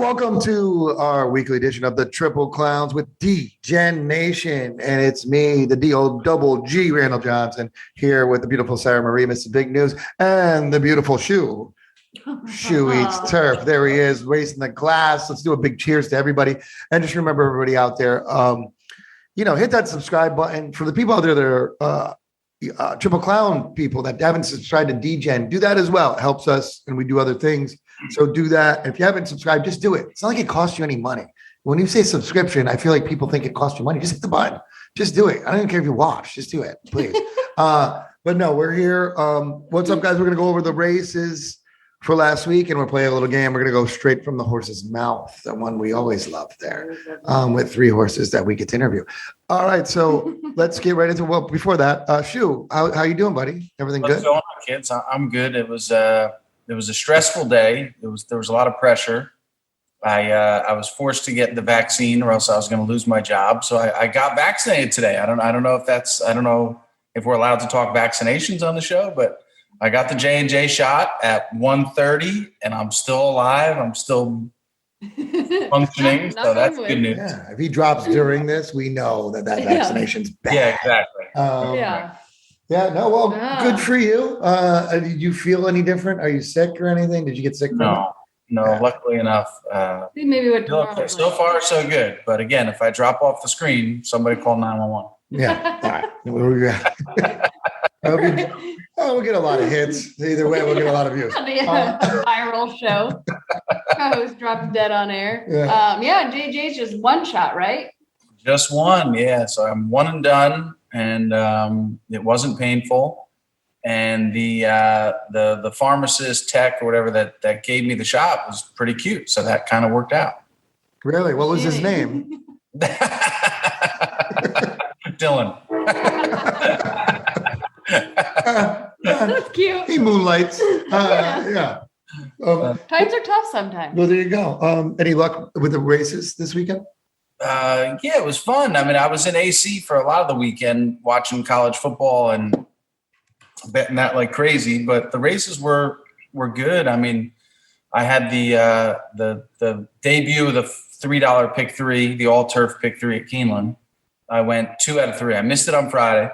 welcome to our weekly edition of the Triple Clowns with Degen Nation. And it's me, the D-O-double-G, Randall Johnson, here with the beautiful Sarah Marie, Mrs. Big News, and the beautiful Shu. Shu eats turf. There he is, raising the glass. Let's do a big cheers to everybody. And just remember, everybody out there, hit that subscribe button. For the people out there that are Triple Clown people that haven't subscribed to Degen, do that as well. It helps us, and we do other things. So do that. And if you haven't subscribed, just do it. It's not like it costs you any money. When you say subscription, I feel like people think it costs you money. Just hit the button. Just do it. I don't even care if you watch. Just do it, please. But no, we're here. What's up, guys? We're going to go over the races for last week, and we're playing a little game. We're going to go straight from the horse's mouth, the one we always love there, with three horses that we get to interview. All right, so let's get right into it. Well, before that, Shu, how you doing, buddy? Everything good? What's going on, kids? I'm good. It was a stressful day. There was a lot of pressure. I was forced to get the vaccine, or else I was going to lose my job. So I got vaccinated today. I don't know if we're allowed to talk vaccinations on the show, but I got the J&J shot at 1:30, and I'm still alive. I'm still functioning, so that's good news. Yeah, if he drops during this, we know that vaccination's bad. Yeah, exactly. Yeah, no, well, good for you. Did you feel any different? Are you sick or anything? Did you get sick? No, luckily enough. Maybe what okay. So far, so good. But again, if I drop off the screen, somebody call 911. Yeah, all right. We'll get a lot of hits. Either way, we'll get a lot of views. Viral show. Host dropped dead on air. Yeah, JJ's just one shot, right? Just one, yeah. So I'm one and done, and it wasn't painful. And the pharmacist tech or whatever that gave me the shot was pretty cute. So that kind of worked out. Really? What was his name? Dylan. That's cute. He moonlights. Yeah. Times are tough sometimes. Well, there you go. Any luck with the races this weekend? Yeah, it was fun. I mean, I was in AC for a lot of the weekend watching college football and betting that like crazy, but the races were good. I mean, I had the debut of the $3 pick three, the all turf pick three at Keeneland. I went 2 out of 3. I missed it on Friday,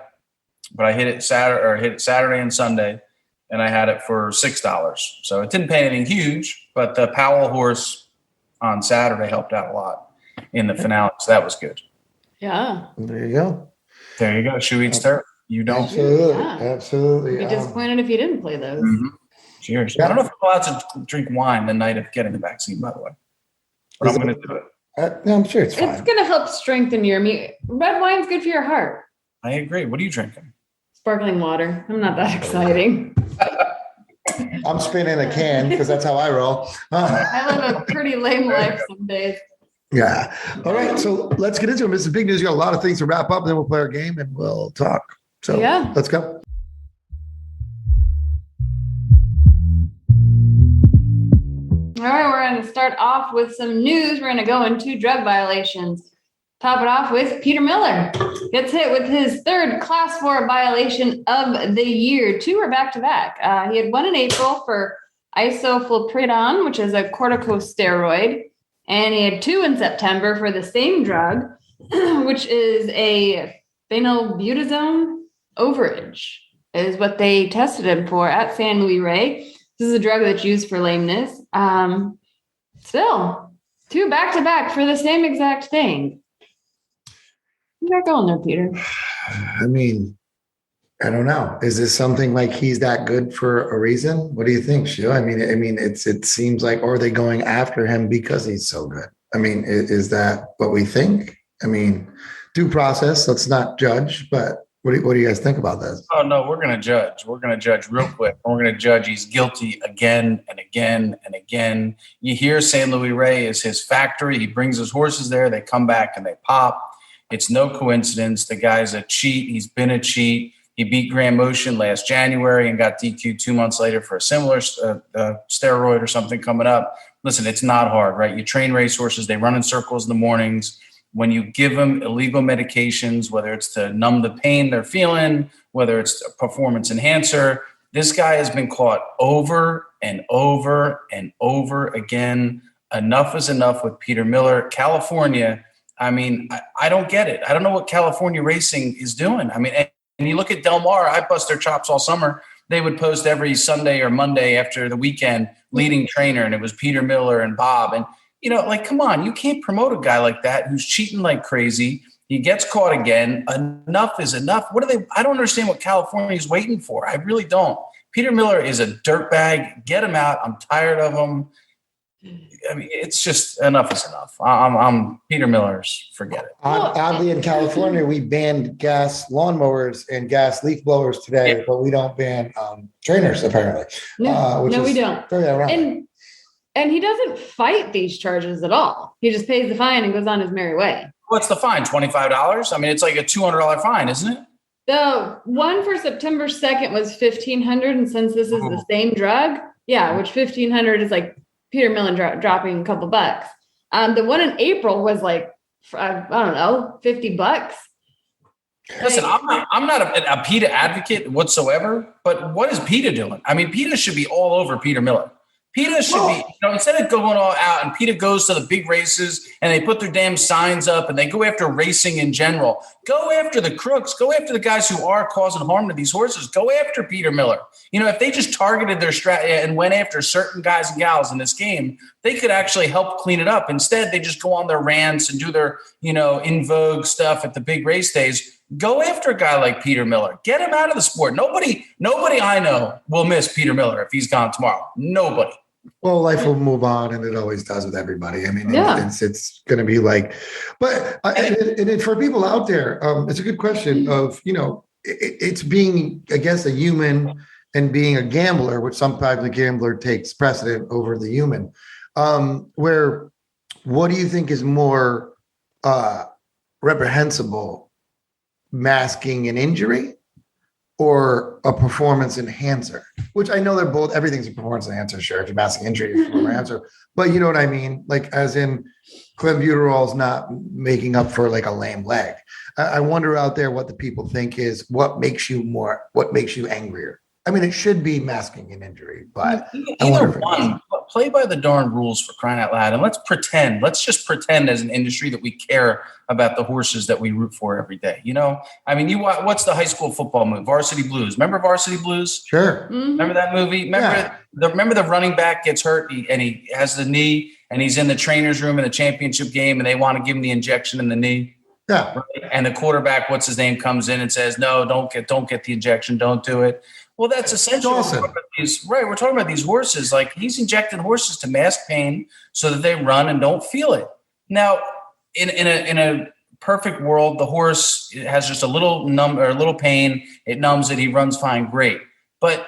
but I hit it Saturday and Sunday, and I had it for $6. So it didn't pay anything huge, but the Powell horse on Saturday helped out a lot in the finale. So that was good. Yeah. There you go. There you go. Shu eats turf. You don't. Absolutely. I'd be disappointed if you didn't play those. Mm-hmm. Cheers. Yeah. I don't know if I'm allowed to drink wine the night of getting the vaccine, by the way. But I'm going to do it. I'm sure it's fine. It's going to help strengthen your immune. Red wine's good for your heart. I agree. What are you drinking? Sparkling water. I'm not that exciting. I'm spinning a can because that's how I roll. I live a pretty lame life some days. Yeah. All right. So let's get into it. This is big news. You got a lot of things to wrap up, and then we'll play our game and we'll talk. So yeah, let's go. All right, we're going to start off with some news. We're going to go into drug violations. Top it off with Peter Miller. Gets hit with his third Class 4 violation of the year. 2 are back-to-back. He had one in April for isoflupridone, which is a corticosteroid, and he had 2 in September for the same drug, which is a phenylbutazone overage, is what they tested him for at San Luis Rey. This is a drug that's used for lameness. Still, 2 back-to-back for the same exact thing. You got going there, Peter. I mean, I don't know. Is this something like he's that good for a reason? What do you think, Shu? I mean, it seems like, or are they going after him because he's so good? I mean, is that what we think? I mean, due process. Let's not judge, but what do you guys think about this? Oh, no, we're going to judge. We're going to judge real quick. We're going to judge he's guilty again and again and again. You hear San Luis Rey is his factory. He brings his horses there. They come back and they pop. It's no coincidence. The guy's a cheat. He's been a cheat. He beat Grand Motion last January and got DQ'd 2 months later for a similar steroid or something coming up. Listen, it's not hard, right? You train racehorses. They run in circles in the mornings. When you give them illegal medications, whether it's to numb the pain they're feeling, whether it's a performance enhancer, this guy has been caught over and over and over again enough is enough with Peter Miller. California, I mean, I don't get it. I don't know what California racing is doing. I mean, and you look at Del Mar, I bust their chops all summer. They would post every Sunday or Monday after the weekend leading trainer, and it was Peter Miller and Bob. And, like, come on, you can't promote a guy like that who's cheating like crazy. He gets caught again. Enough is enough. I don't understand what California is waiting for. I really don't. Peter Miller is a dirtbag. Get him out. I'm tired of him. I mean, it's just enough is enough. I'm Peter Miller's. Forget it. Oddly, in California, we banned gas lawnmowers and gas leaf blowers today, but we don't ban trainers apparently. No, we don't. Very ironic. And he doesn't fight these charges at all. He just pays the fine and goes on his merry way. What's the fine? $25? I mean, it's like a $200 fine, isn't it? The one for September 2nd was $1,500, and since this is the same drug, which $1,500 is like Peter Miller dropping a couple bucks. The one in April was like, I don't know, $50. Listen, I'm not a PETA advocate whatsoever, but what is PETA doing? I mean, PETA should be all over Peter Miller. PETA should be, instead of going all out, and PETA goes to the big races and they put their damn signs up and they go after racing in general. Go after the crooks. Go after the guys who are causing harm to these horses. Go after Peter Miller. If they just targeted their and went after certain guys and gals in this game, they could actually help clean it up. Instead, they just go on their rants and do their, in vogue stuff at the big race days. Go after a guy like Peter Miller. Get him out of the sport. Nobody I know will miss Peter Miller if he's gone tomorrow. Nobody. Well, life will move on, and it always does with everybody. I mean, it's going to be like, but and for people out there, it's a good question of, it's being, I guess, a human and being a gambler, which sometimes the gambler takes precedent over the human. Where, what do you think is more reprehensible, masking an injury or a performance enhancer? Which I know they're both, everything's a performance enhancer, sure. If you're masking injury, it's a performance enhancer. But you know what I mean? Like, as in, clenbuterol's not making up for like a lame leg. I wonder out there what the people think is what makes you angrier. I mean, it should be masking an injury, but either one. Play by the darn rules, for crying out loud, and let's just pretend as an industry that we care about the horses that we root for every day. I mean, what's the high school football movie? Varsity Blues. Remember Varsity Blues? Sure. Mm-hmm. Remember that movie? Remember the running back gets hurt and he has the knee, and he's in the trainer's room in the championship game, and they want to give him the injection in the knee. Yeah. Right? And the quarterback, what's his name, comes in and says, "No, don't get the injection. Don't do it." Well, that's essentially awesome. We're talking about these horses. Like, he's injecting horses to mask pain so that they run and don't feel it. Now, in a perfect world, the horse has just a little little pain. It numbs it. He runs fine, great. But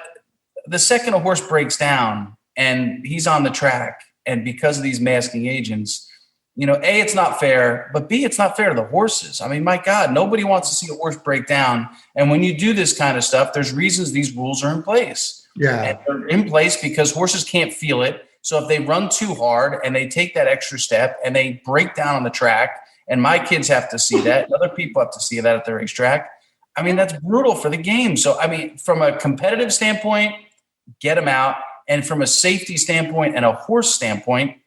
the second a horse breaks down and he's on the track, and because of these masking agents, A, it's not fair, but B, it's not fair to the horses. I mean, my God, nobody wants to see a horse break down. And when you do this kind of stuff, there's reasons these rules are in place. Yeah. And they're in place because horses can't feel it. So if they run too hard and they take that extra step and they break down on the track, and my kids have to see that, and other people have to see that at the racetrack, I mean, that's brutal for the game. So, I mean, from a competitive standpoint, get them out. And from a safety standpoint and a horse standpoint,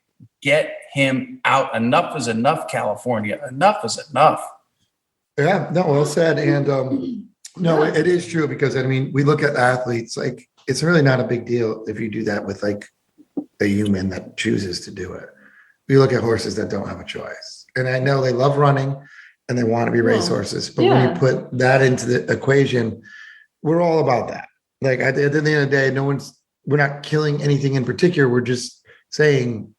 get him out. Enough is enough, California. Enough is enough. Yeah, no, well said. And no, it is true, because I mean, we look at athletes, like, it's really not a big deal if you do that with like a human that chooses to do it. We look at horses that don't have a choice. And I know they love running and they want to be racehorses, but when you put that into the equation, we're all about that. Like, at the end of the day, we're not killing anything in particular. We're just saying,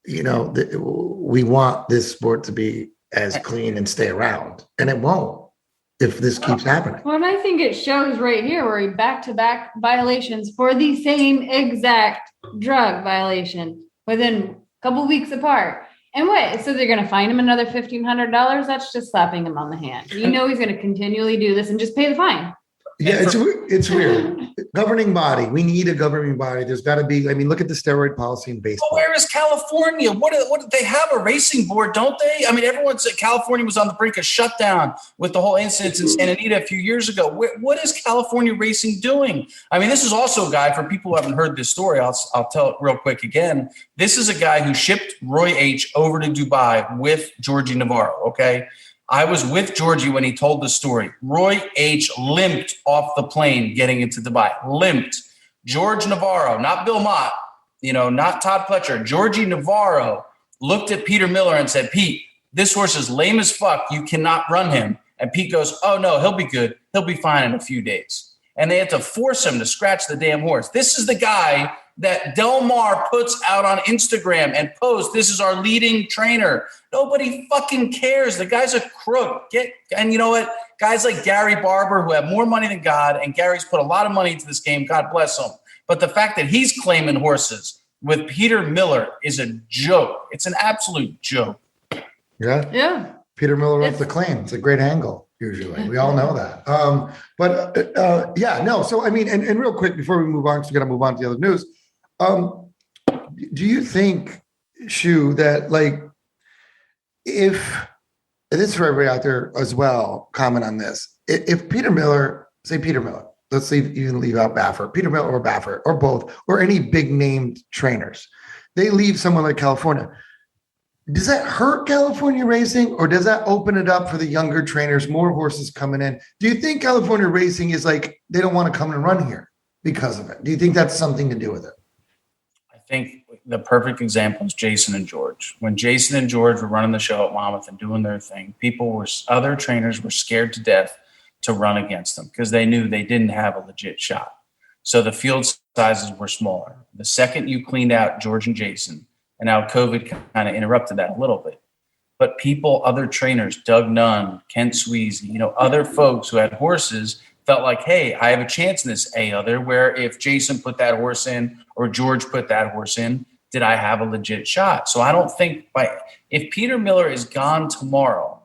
we want this sport to be as clean and stay around, and it won't if this keeps happening. Well, and I think it shows right here where he back-to-back violations for the same exact drug violation within a couple weeks apart. And so they're going to fine him another $1,500? That's just slapping him on the hand. He's going to continually do this and just pay the fine. Yeah, it's weird. Governing body. We need a governing body. There's got to be. I mean, look at the steroid policy in baseball. Well, where is California? What they have a racing board, don't they? I mean, everyone said California was on the brink of shutdown with the whole incident in Santa Anita a few years ago. What is California racing doing? I mean, this is also a guy, for people who haven't heard this story, I'll tell it real quick again. This is a guy who shipped Roy H. over to Dubai with Georgie Navarro, okay? I was with Georgie when he told the story. Roy H. limped off the plane getting into Dubai. Limped. George Navarro, not Bill Mott, not Todd Pletcher. Georgie Navarro looked at Peter Miller and said, Pete, this horse is lame as fuck. You cannot run him. And Pete goes, oh, no, he'll be good. He'll be fine in a few days. And they had to force him to scratch the damn horse. This is the guy that Del Mar puts out on Instagram and posts, this is our leading trainer. Nobody fucking cares. The guy's a crook. And you know what? Guys like Gary Barber, who have more money than God, and Gary's put a lot of money into this game, God bless him. But the fact that he's claiming horses with Peter Miller is a joke. It's an absolute joke. Yeah. Yeah. Peter Miller wrote the claim. It's a great angle, usually. We all know that. So, I mean, and real quick, before we move on, because we're going to move on to the other news, do you think, Shu, that if, and this is for everybody out there as well, comment on this. If Peter Miller, let's see if you can leave out Baffert, Peter Miller or Baffert, or both, or any big named trainers, they leave someone like California. Does that hurt California racing, or does that open it up for the younger trainers, more horses coming in? Do you think California racing is they don't want to come and run here because of it? Do you think that's something to do with it? I think the perfect example is Jason and George. When Jason and George were running the show at Monmouth and doing their thing, other trainers were scared to death to run against them because they knew they didn't have a legit shot. So the field sizes were smaller. The second you cleaned out George and Jason, and now COVID kind of interrupted that a little bit. But other trainers, Doug Nunn, Kent Sweezy, other folks who had horses felt like, hey, I have a chance in this where if Jason put that horse in or George put that horse in, did I have a legit shot? So I don't think if Peter Miller is gone tomorrow,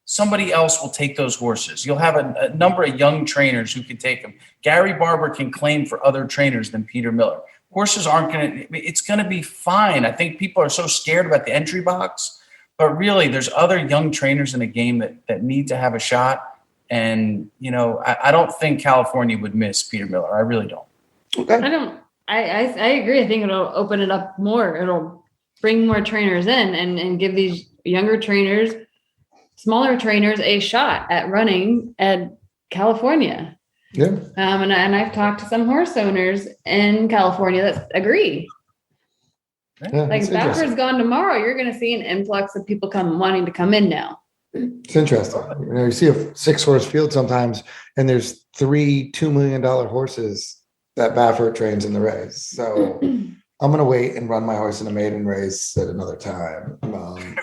somebody else will take those horses. You'll have a number of young trainers who can take them. Gary Barber can claim for other trainers than Peter Miller. Horses it's going to be fine. I think people are so scared about the entry box, but really there's other young trainers in the game that need to have a shot. And, I don't think California would miss Peter Miller. I really don't. Okay. I agree. I think it'll open it up more. It'll bring more trainers in and give these younger trainers, smaller trainers, a shot at running at California. Yeah. And I've talked to some horse owners in California that agree. Yeah, if Baffert's gone tomorrow, you're going to see an influx of people wanting to come in now. It's interesting. You see a 6-horse field sometimes, and there's 3 $2 million horses that Baffert trains in the race. So I'm going to wait and run my horse in a maiden race at another time.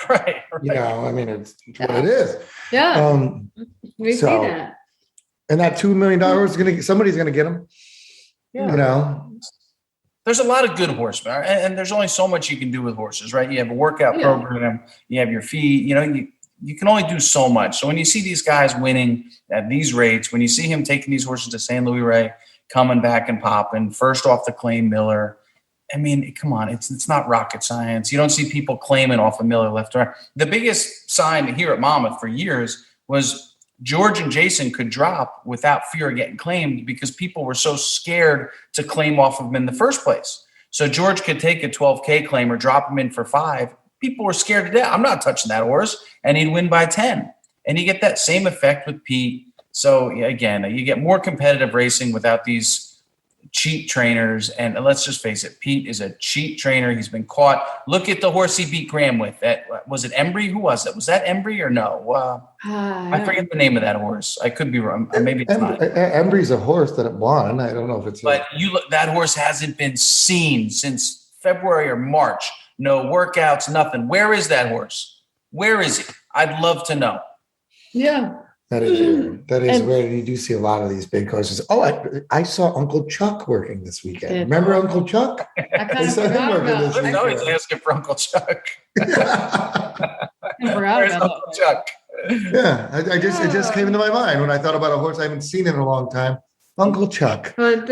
Right. It's what it is. Yeah. We see that. And that $2 million is somebody's going to get them. Yeah. There's a lot of good horsemen, and there's only so much you can do with horses, right? You have a workout program, you have your feed, you can only do so much. So when you see these guys winning at these rates, when you see him taking these horses to San Luis Rey, coming back and popping, first off the claim Miller, come on, it's not rocket science. You don't see people claiming off of Miller left or right. The biggest sign here at Monmouth for years was George and Jason could drop without fear of getting claimed because people were so scared to claim off of him in the first place. So George could take a 12K claim or drop him in for 5. People were scared to death. I'm not touching that horse. And he'd win by 10. And you get that same effect with Pete. So again, you get more competitive racing without these cheat trainers. And let's just face it, Pete is a cheat trainer. He's been caught. Look at the horse he beat Graham with. Was it Embry? Who was it? Was that Embry or no? I forget the name of that horse. I could be wrong. Maybe it's not. Embry's a horse that it won. I don't know if it's. But that horse hasn't been seen since February or March. No workouts, nothing. Where is that horse? Where is he? I'd love to know. Yeah. That is weird. That is weird. You do see a lot of these big horses. Oh, I saw Uncle Chuck working this weekend. Remember Uncle Chuck? I saw him working this weekend. I was asking for Uncle Chuck. Where's Uncle Chuck? Yeah, it just came into my mind when I thought about a horse I haven't seen in a long time. Uncle Chuck. But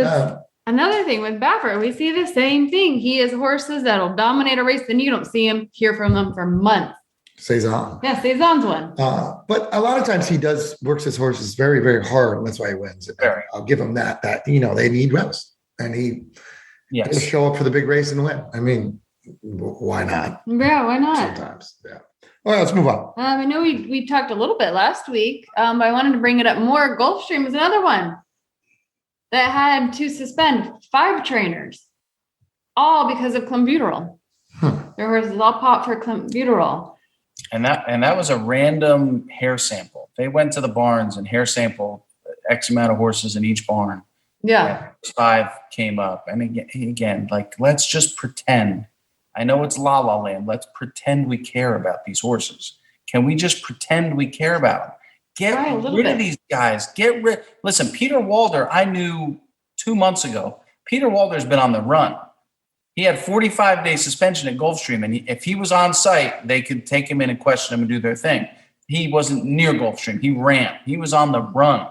another thing with Baffer, we see the same thing. He has horses that'll dominate a race, then you don't see him, hear from them for months. Cezanne. Yeah, Cezanne's one. But a lot of times he works his horses very, very hard, and that's why he wins. I'll give him that they need rest, and he'll show up for the big race and win. I mean, why not? Yeah, why not? Sometimes, yeah. All right, let's move on. I know we talked a little bit last week, but I wanted to bring it up more. Gulfstream is another one that had to suspend 5 trainers, all because of clenbuterol. Their horses all popped for clenbuterol. And that was a random hair sample. They went to the barns and hair sampled X amount of horses in each barn. Yeah. 5 came up. And again, like, let's just pretend. I know it's La La Land. Let's pretend we care about these horses. Can we just pretend we care about them? Get rid of these guys. Listen, Peter Walder, I knew 2 months ago. Peter Walder's been on the run. He had 45-day suspension at Gulfstream, and if he was on site, they could take him in and question him and do their thing. He wasn't near Gulfstream. He ran. He was on the run.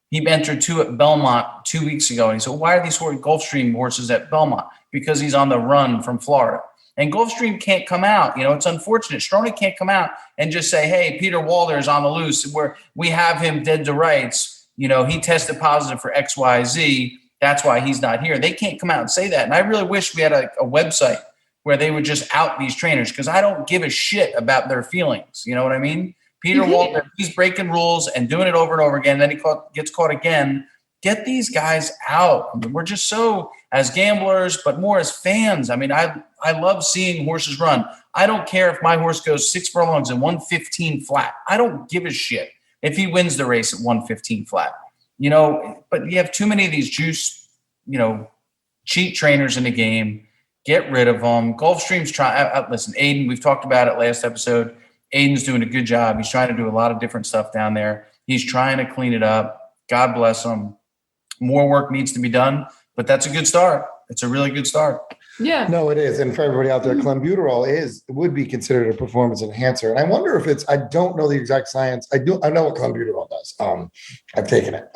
He entered 2 at Belmont 2 weeks ago, and he said, why are these Gulfstream horses at Belmont? Because he's on the run from Florida. And Gulfstream can't come out. It's unfortunate. Strona can't come out and just say, hey, Peter Walder is on the loose. We have him dead to rights. He tested positive for XYZ. That's why he's not here. They can't come out and say that. And I really wish we had a website where they would just out these trainers, because I don't give a shit about their feelings. You know what I mean? Peter Walter, he's breaking rules and doing it over and over again. Then he gets caught again. Get these guys out. I mean, we're just so, as gamblers, but more as fans. I mean, I love seeing horses run. I don't care if my horse goes 6 furlongs and 115 flat. I don't give a shit if he wins the race at 115 flat. But you have too many of these juice, cheat trainers in the game. Get rid of them. Gulfstream's trying. Listen, Aiden, we've talked about it last episode. Aiden's doing a good job. He's trying to do a lot of different stuff down there. He's trying to clean it up. God bless him. More work needs to be done, but that's a good start. It's a really good start. Yeah. No, it is. And for everybody out there, clenbuterol would be considered a performance enhancer. And I wonder if I don't know the exact science. I know what clenbuterol does. I've taken it.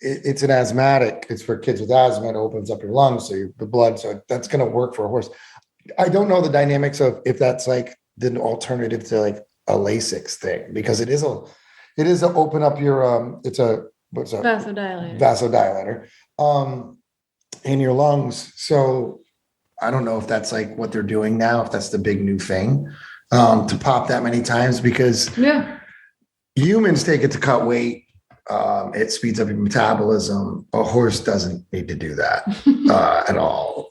It's an asthmatic. It's for kids with asthma. It opens up your lungs, the blood. So that's going to work for a horse. I don't know the dynamics of if that's like the alternative to like a Lasix thing, because it is a open up your vasodilator in your lungs. So I don't know if that's like what they're doing now, if that's the big new thing, to pop that many times, because humans take it to cut weight. It speeds up your metabolism. A horse doesn't need to do that at all.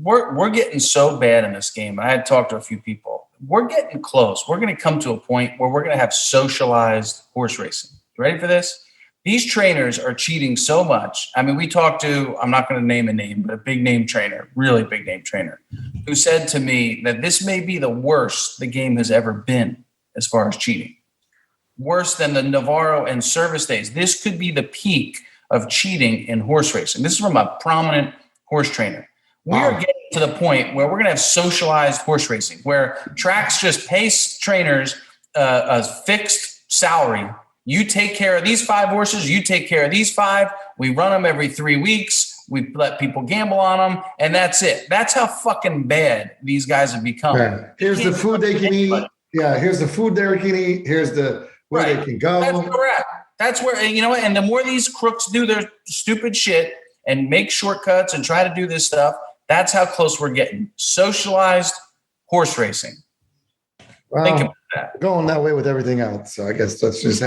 We're getting so bad in this game. I had talked to a few people. We're getting close. We're going to come to a point where we're going to have socialized horse racing. You ready for this? These trainers are cheating so much. I mean, we talked to, I'm not going to name a name, but a big name trainer, really big name trainer, who said to me that this may be the worst the game has ever been as far as cheating. Worse than the Navarro and Service days. This could be the peak of cheating in horse racing. This is from a prominent horse trainer. We are getting to the point where we're going to have socialized horse racing, where tracks just pay trainers a fixed salary. You take care of these 5 horses. You take care of these 5. We run them every 3 weeks. We let people gamble on them, and that's it. That's how fucking bad these guys have become. Yeah. Here's the food they can eat. Yeah, here's the food they can eat. Here's where they can go. That's correct. That's where, and the more these crooks do their stupid shit and make shortcuts and try to do this stuff, that's how close we're getting. Socialized horse racing. Wow. Think about that. Going that way with everything else. So I guess let's just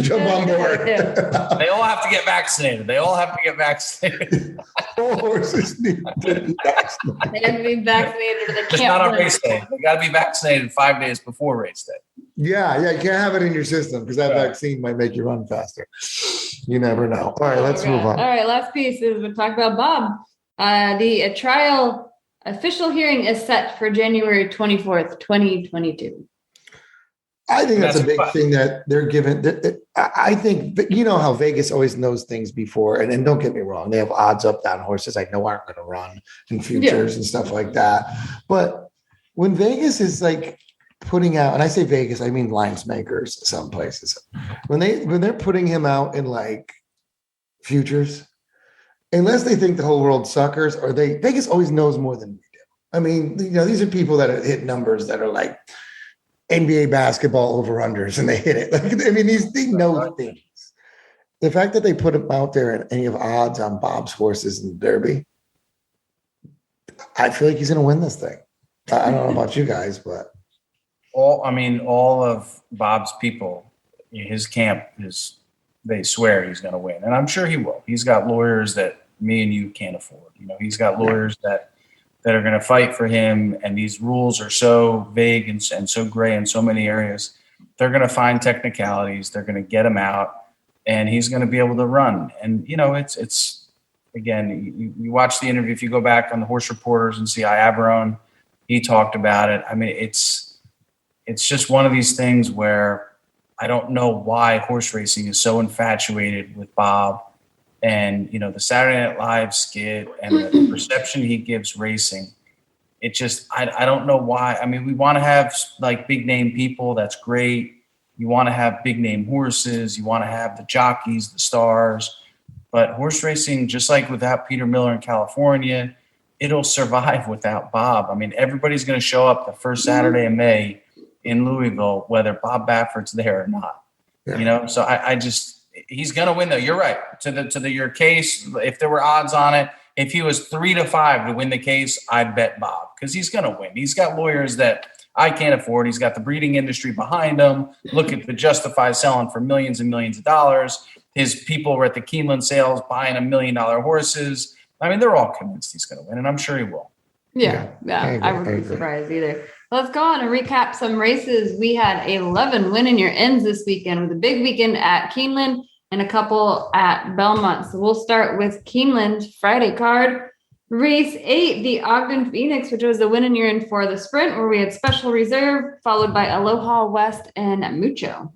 jump on board. They all have to get vaccinated. All horses need to be vaccinated. They have to be vaccinated or they Just can't not on win. race day. They got to be vaccinated 5 days before race day. Yeah, you can't have it in your system because that vaccine might make you run faster. You never know. All right, let's move on. All right, last piece is we'll talk about Bob. The trial official hearing is set for January 24th, 2022. I think that's a big thing that they're given. I think, but you know how Vegas always knows things before. And don't get me wrong, they have odds up down horses I know aren't going to run in futures and stuff like that. But when Vegas is like putting out, and I say Vegas, I mean lines makers some places. When they're putting him out in like futures, unless they think the whole world's suckers, or Vegas always knows more than we do. I mean, these are people that hit numbers that are like NBA basketball over-unders, and they hit it. Like, I mean, they know things. The fact that they put him out there and you have odds on Bob's horses in the Derby, I feel like he's going to win this thing. I don't know about you guys, but all of Bob's people, his camp they swear he's going to win, and I'm sure he will. He's got lawyers that me and you can't afford. He's got lawyers that are going to fight for him, and these rules are so vague and so gray in so many areas. They're going to find technicalities. They're going to get him out. And he's going to be able to run. And, it's again, you watch the interview, if you go back on the Horse Reporters and see Aberone, he talked about it. I mean, it's just one of these things where I don't know why horse racing is so infatuated with Bob and, the Saturday Night Live skit and the perception he gives racing. It just, I don't know why. I mean, we want to have like big name people. That's great. You want to have big name horses. You want to have the jockeys, the stars. But horse racing, just like without Peter Miller in California, it'll survive without Bob. I mean, everybody's going to show up the first Saturday of May in Louisville, whether Bob Baffert's there or not. Yeah. So I just, he's going to win though. You're right. Your case, if there were odds on it, if he was 3-5 to win the case, I'd bet Bob because he's going to win. He's got lawyers that I can't afford. He's got the breeding industry behind him. Look at the Justify selling for millions and millions of dollars. His people were at the Keeneland sales buying $1 million horses. I mean, they're all convinced he's going to win, and I'm sure he will. Yeah. I wouldn't be surprised either. Let's go on and recap some races. We had 11 win in your ends this weekend with a big weekend at Keeneland and a couple at Belmont. So we'll start with Keeneland Friday card. Race 8, the Ogden Phoenix, which was the win in your end for the sprint, where we had Special Reserve, followed by Aloha West and Mucho.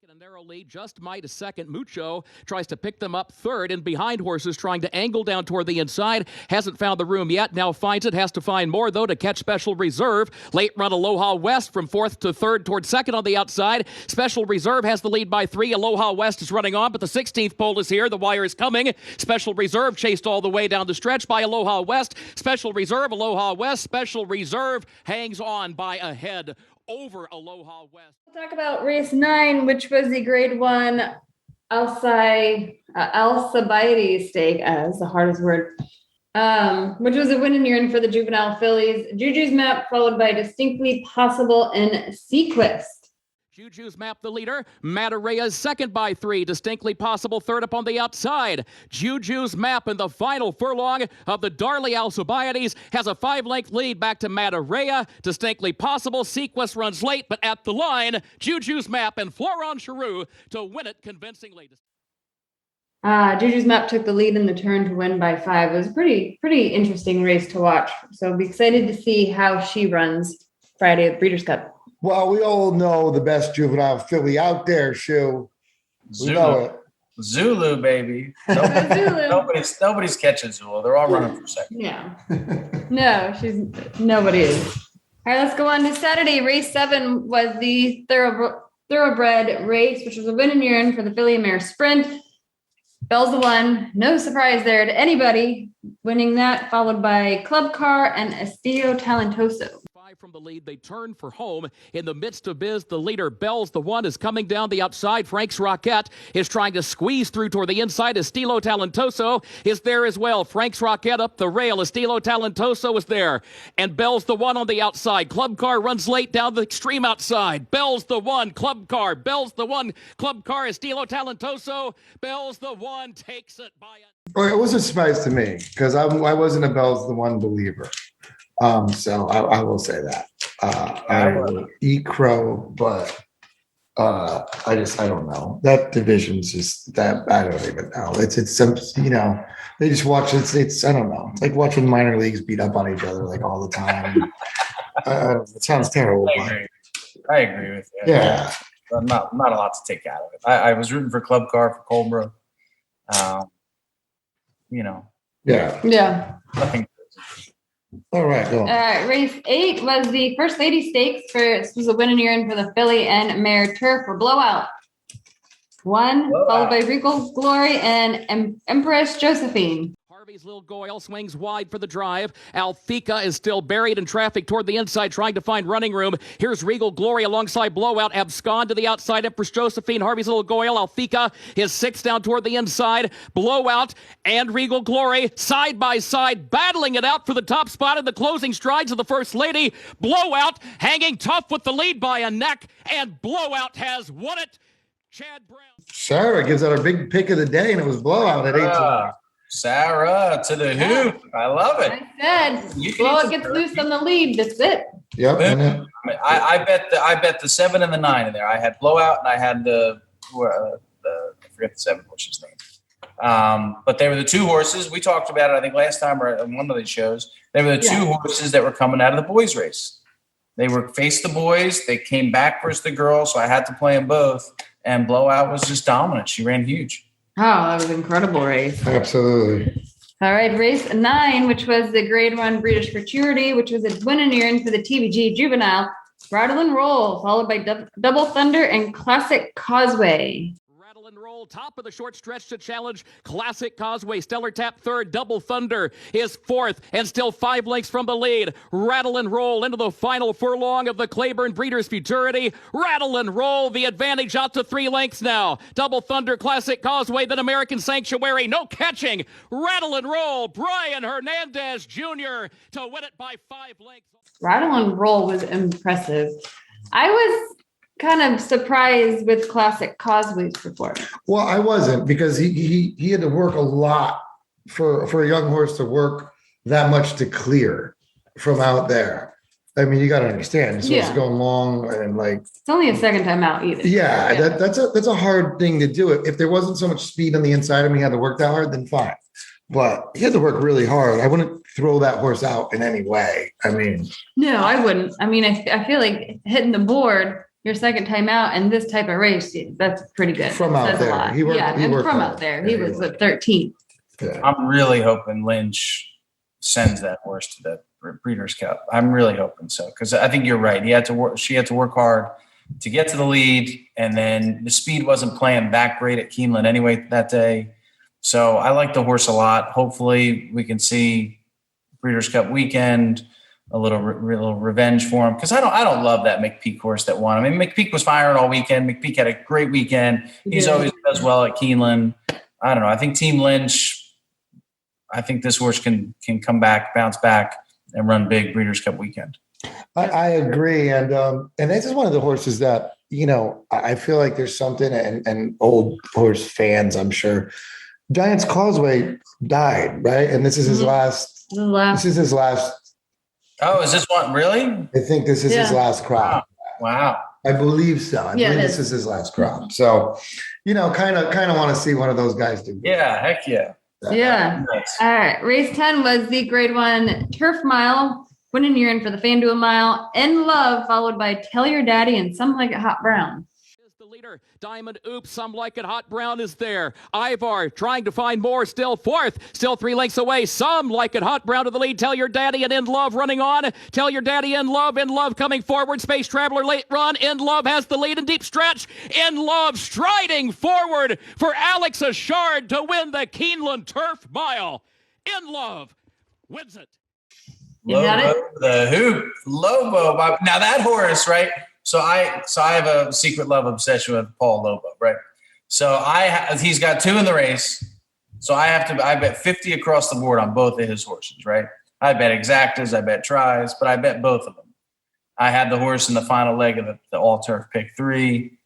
A narrow lead, just might a second. Mucho tries to pick them up third, and behind horses trying to angle down toward the inside. Hasn't found the room yet. Now finds it. Has to find more, though, to catch Special Reserve. Late run Aloha West from fourth to third toward second on the outside. Special Reserve has the lead by 3. Aloha West is running on, but the 16th pole is here. The wire is coming. Special Reserve chased all the way down the stretch by Aloha West. Special Reserve, Aloha West. Special Reserve hangs on by a head over Aloha West. We'll talk about race 9, which was the grade 1 Alcibiades stake, as the hardest word, which was a win in your end for the juvenile fillies. Juju's Map, followed by Distinctly Possible and Sequest. Juju's Map the leader. Matarea's second by 3. Distinctly Possible third up on the outside. Juju's Map in the final furlong of the Darley Alcibiades has a 5-length lead back to Matarea. Distinctly Possible. Sequest runs late, but at the line, Juju's Map and Florent Giroux to win it convincingly. Juju's Map took the lead in the turn to win by 5. It was a pretty interesting race to watch. So I'll be excited to see how she runs Friday at Breeders' Cup. Well, we all know the best juvenile filly out there, Shu. We know it. Zulu, baby. Nobody's catching Zulu. They're all running for second. Yeah. No, nobody is. All right, let's go on to Saturday. Race 7 was the thoroughbred race, which was a win in your end for the filly and mare sprint. Bell's the one. No surprise there to anybody winning that, followed by Club Car and Estilo Talentoso. From the lead, they turn for home. In the midst of biz, the leader, Bell's the one, is coming down the outside. Frank's Rocket is trying to squeeze through toward the inside. Estilo Talentoso is there as well. Frank's Rocket up the rail. Estilo Talentoso is there. And Bell's the one on the outside. Club Car runs late down the extreme outside. Bell's the one. Club Car. Bell's the one. Club Car. Estilo Talentoso. Bell's the one. Takes it by it. Well, it was a surprise to me because I wasn't a Bell's the one believer. So I will say that I will eat crow, but I don't know. That division's just that I don't even know. It's some they just watch it's I don't know. It's like watching minor leagues beat up on each other like all the time. It sounds terrible. I agree with you. Yeah, not a lot to take out of it. I was rooting for Club Car for Cobra. Yeah. Nothing. All right, go on. Race 8 was the First Lady Stakes. This was a winning urine for the filly and mare Turf for Blowout. 1, followed by Regal Glory and Empress Josephine. Harvey's Little Goyle swings wide for the drive. Althika is still buried in traffic toward the inside, trying to find running room. Here's Regal Glory alongside Blowout. Abscond to the outside. Empress Josephine, Harvey's Little Goyle. Althika is 6 down toward the inside. Blowout and Regal Glory side by side, battling it out for the top spot in the closing strides of the First Lady. Blowout hanging tough with the lead by a neck, and Blowout has won it. Chad Brown. Sarah gives out our big pick of the day, and it was Blowout at 18. Sarah to the hoop. I love it. I said, Blowout gets loose on the lead. That's it. Yep. I bet the 7 and the 9 in there. I had Blowout and I had the I forget the 7 horse's name. But they were the 2 horses. We talked about it, I think, last time or on one of these shows. They were the 2 horses that were coming out of the boys' race. They were faced the boys. They came back versus the girls, so I had to play them both. And Blowout was just dominant. She ran huge. Oh, that was an incredible race. Absolutely. All right, race 9, which was the Grade 1 Breeders' Futurity, which was a winning urine for the TVG Juvenile. Rattle and Roll, followed by Double Thunder and Classic Causeway. Rattle and Roll, top of the short stretch to challenge Classic Causeway. Stellar Tap third. Double Thunder is 4th and still 5 lengths from the lead. Rattle and Roll into the final furlong of the Claiborne Breeders' Futurity. Rattle and Roll, the advantage out to 3 lengths now. Double Thunder, Classic Causeway, then American Sanctuary. No catching. Rattle and Roll, Brian Hernandez Jr. to win it by 5 lengths. Rattle and Roll was impressive. I was kind of surprised with Classic Causeway's performance. Well, I wasn't, because he had to work a lot for a young horse to work that much to clear from out there. I mean, you got to understand, it's supposed to go long and like. It's only a second time out either. Yeah, that's a hard thing to do. If there wasn't so much speed on the inside of him, he had to work that hard, then fine. But he had to work really hard. I wouldn't throw that horse out in any way. I mean, no, I wouldn't. I mean, I feel like hitting the board your second time out in this type of race, that's pretty good. From out there. Out He worked hard. out there. He was the 13th. Yeah. I'm really hoping Lynch sends that horse to the Breeders' Cup. I'm really hoping so, because I think you're right. She had to work hard to get to the lead, and then the speed wasn't playing that great at Keeneland anyway that day. So I like the horse a lot. Hopefully we can see Breeders' Cup weekend, a little revenge for him, because I don't love that McPeak horse that won. I mean, McPeak was firing all weekend. McPeak had a great weekend. He's always does well at Keeneland. I don't know. I think Team Lynch. I think this horse can come back, bounce back, and run big Breeders' Cup weekend. I agree, and this is one of the horses that I feel like there's something, and old horse fans, I'm sure. Giants Causeway died, right? And this is his last. This is his last. Oh, is this one really? I think this is his last crop. Wow. I believe so. I believe this is his last crop. So, kind of want to see one of those guys do. Yeah, heck yeah. Yeah. Nice. All right. Race 10 was the Grade 1 Turf Mile. Winning urine for the FanDuel Mile. In Love, followed by Tell Your Daddy and Some Like It Hot Brown. The leader, Diamond Oops, Some Like It Hot Brown is there. Ivar trying to find more, still 4th, still 3 lengths away. Some Like It Hot Brown to the lead. Tell Your Daddy and In Love running on. Tell Your Daddy, In Love coming forward. Space Traveler late run. In Love has the lead in deep stretch. In Love striding forward for Alex Ashard to win the Keeneland Turf Mile. In Love wins it. You got it? The hoop. Lobo. Now that horse, right? So I have a secret love obsession with Paul Lobo, right? So he's got 2 in the race. So I bet 50 across the board on both of his horses, right? I bet exactas, I bet tries, but I bet both of them. I had the horse in the final leg of the all-turf pick 3.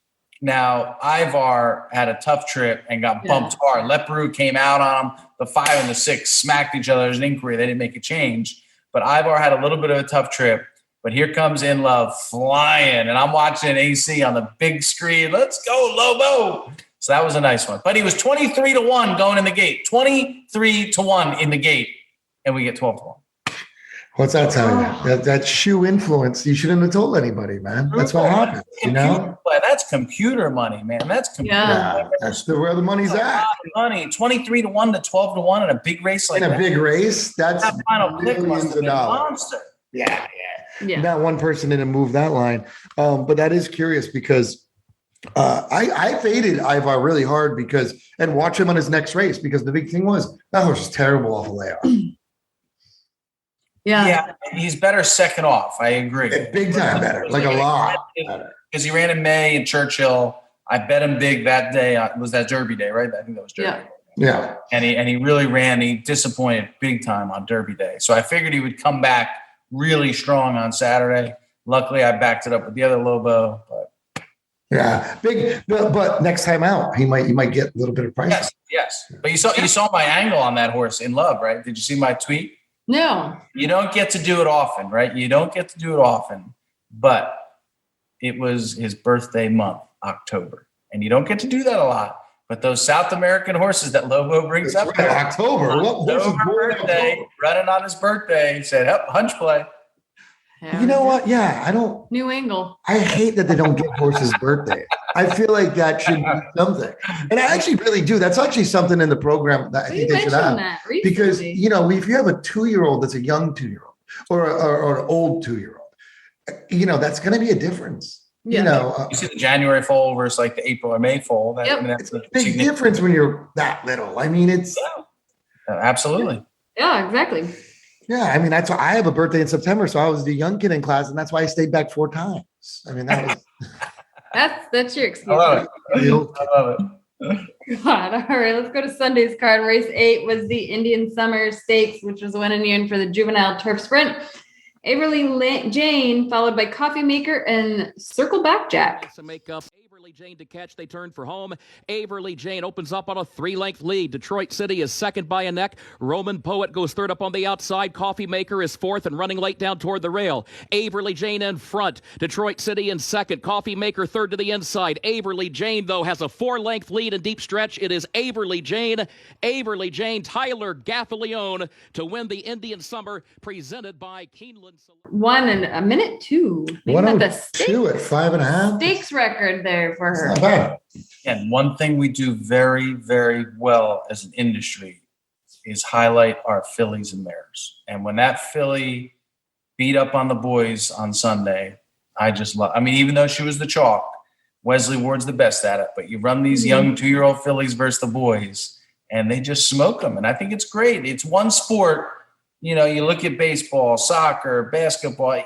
Now, Ivar had a tough trip and got bumped hard. Leperoux came out on him. The 5 and the 6 smacked each other. There's an inquiry. They didn't make a change. But Ivar had a little bit of a tough trip. But here comes In Love flying, and I'm watching AC on the big screen. Let's go, Lobo. So that was a nice one. But he was 23-1 going in the gate. 23-1 in the gate, and we get 12-1. What's that telling you? That shoe influence. You shouldn't have told anybody, man. That's what happens, you know? That's computer money, man. That's computer money. Yeah, that's where the money's A at. lot of money, 23 to 1 to 12 to 1 in a big race like that. In a big race, that's That final pick must millions have of been a dollars. monster. Yeah. Yeah. Not one person didn't move that line. But that is curious because I faded Ivar really hard and watch him on his next race because the big thing was that horse was terrible off a layoff. Yeah. He's better second off. I agree. Big time better, like a lot better. Because he ran in May in Churchill. I bet him big that day. It was that Derby day, right? I think that was Derby. Yeah. And he really ran. He disappointed big time on Derby day. So I figured he would come back really strong on Saturday. Luckily, I backed it up with the other Lobo. But yeah, big. But next time out, you might get a little bit of price. Yes. But you saw my angle on that horse in Love, right? Did you see my tweet? No. You don't get to do it often, right? You don't get to do it often, but it was his birthday month, October, and you don't get to do that a lot. But those South American horses that Lobo brings up there, October, birthday, running on his birthday, said, hunch play. Yeah. You know what? Yeah, I don't. New angle. I hate that they don't give horses birthday. I feel like that should be something, and I actually really do. That's actually something in the program that I think they should have. That because recently. if you have a 2-year-old that's a young 2-year-old or an old 2-year-old, that's going to be a difference. Yeah. You see the January foal versus like the April or May foal. It's a big difference when you're that little. I mean, it's absolutely. Yeah, exactly. Yeah, I mean, that's why I have a birthday in September, so I was the young kid in class, and that's why I stayed back 4 times. I mean, that was that's your excuse. I love it. God. All right, let's go to Sunday's card. Race 8 was the Indian Summer Stakes, which was win in Union for the juvenile turf sprint. Averly Jane, followed by Coffee Maker and Circle Back Jack. To make up Averly Jane to catch, they turn for home. Averly Jane opens up on a 3-length lead. Detroit City is second by a neck. Roman Poet goes third up on the outside. Coffee Maker is fourth and running late down toward the rail. Averly Jane in front. Detroit City in second. Coffee Maker third to the inside. Averly Jane, though, has a 4-length lead in deep stretch. It is Averly Jane. Averly Jane, Tyler Gaffalione to win the Indian Summer, presented by Keeneland. 1 and a minute 2. Maybe not the 2 at 5.5. stakes record there for her. Not bad. And one thing we do very, very well as an industry is highlight our fillies and mares. And when that filly beat up on the boys on Sunday, I just love. I mean, even though she was the chalk, Wesley Ward's the best at it. But you run these young 2-year-old fillies versus the boys, and they just smoke them. And I think it's great. It's one sport. You look at baseball, soccer, basketball,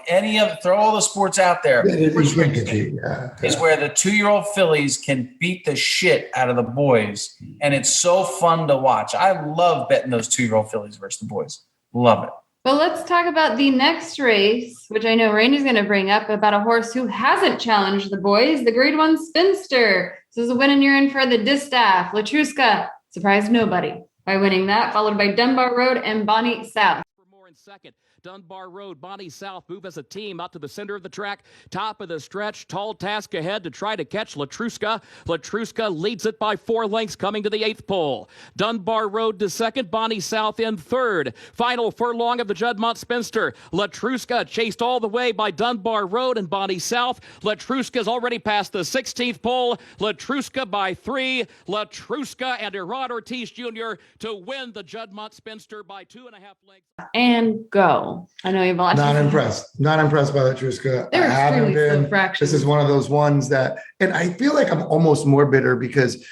throw all the sports out there. Is where the 2-year-old fillies can beat the shit out of the boys. And it's so fun to watch. I love betting those 2-year-old fillies versus the boys. Love it. Well, let's talk about the next race, which I know Randy's going to bring up, about a horse who hasn't challenged the boys, the Grade 1 Spinster. This is a win and you're in for the Distaff. Latruska surprised nobody by winning that, followed by Dunbar Road and Bonnie South. For more in second. Dunbar Road, Bonnie South move as a team out to the center of the track, top of the stretch, tall task ahead to try to catch Latruska. Latruska leads it by 4 lengths coming to the 8th pole. Dunbar Road to second, Bonnie South in third. Final furlong of the Juddmonte Spinster. Latruska chased all the way by Dunbar Road and Bonnie South. Latruska's already past the 16th pole. Latruska by 3. Latruska and Erod Ortiz Jr. to win the Juddmonte Spinster by 2.5 lengths. And go. I know you've watched. Not impressed by Latruska. I They're haven't extremely been. fractious. This is one of those ones that, and I feel like I'm almost more bitter because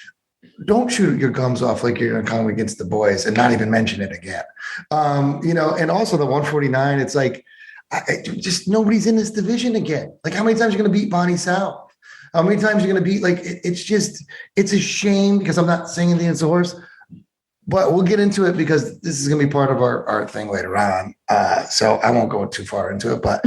don't shoot your gums off like you're going to come against the boys and not even mention it again. And also the 149, it's like, just nobody's in this division again. Like how many times are you going to beat Bonnie South? How many times are you going to beat, it's a shame because I'm not saying anything against the horse. But we'll get into it because this is going to be part of our thing later on. So I won't go too far into it. But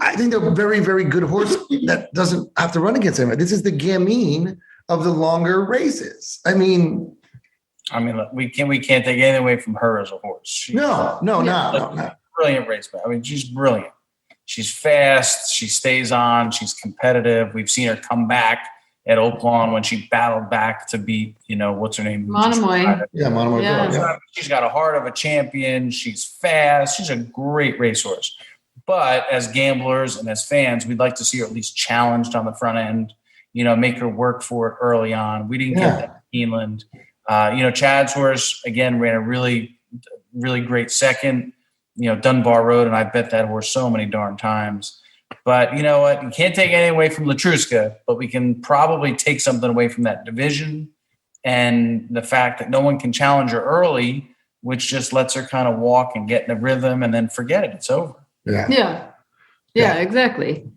I think they're a very, very good horse that doesn't have to run against anyone. This is the gamine of the longer races. I mean, look, we can't take anything away from her as a horse. No. Brilliant raceman. I mean, she's brilliant. She's fast. She stays on. She's competitive. We've seen her come back at Oaklawn when she battled back to beat, what's her name? Monomoy. Yeah, Monomoy. Yeah. She's got a heart of a champion. She's fast. She's a great racehorse. But as gamblers and as fans, we'd like to see her at least challenged on the front end, make her work for it early on. We didn't get that in Keeneland. Chad's horse, again, ran a really, really great second, Dunbar Road, and I bet that horse so many darn times. But you know what? You can't take anything away from Latruska, but we can probably take something away from that division and the fact that no one can challenge her early, which just lets her kind of walk and get in the rhythm and then forget it. It's over. Yeah, exactly.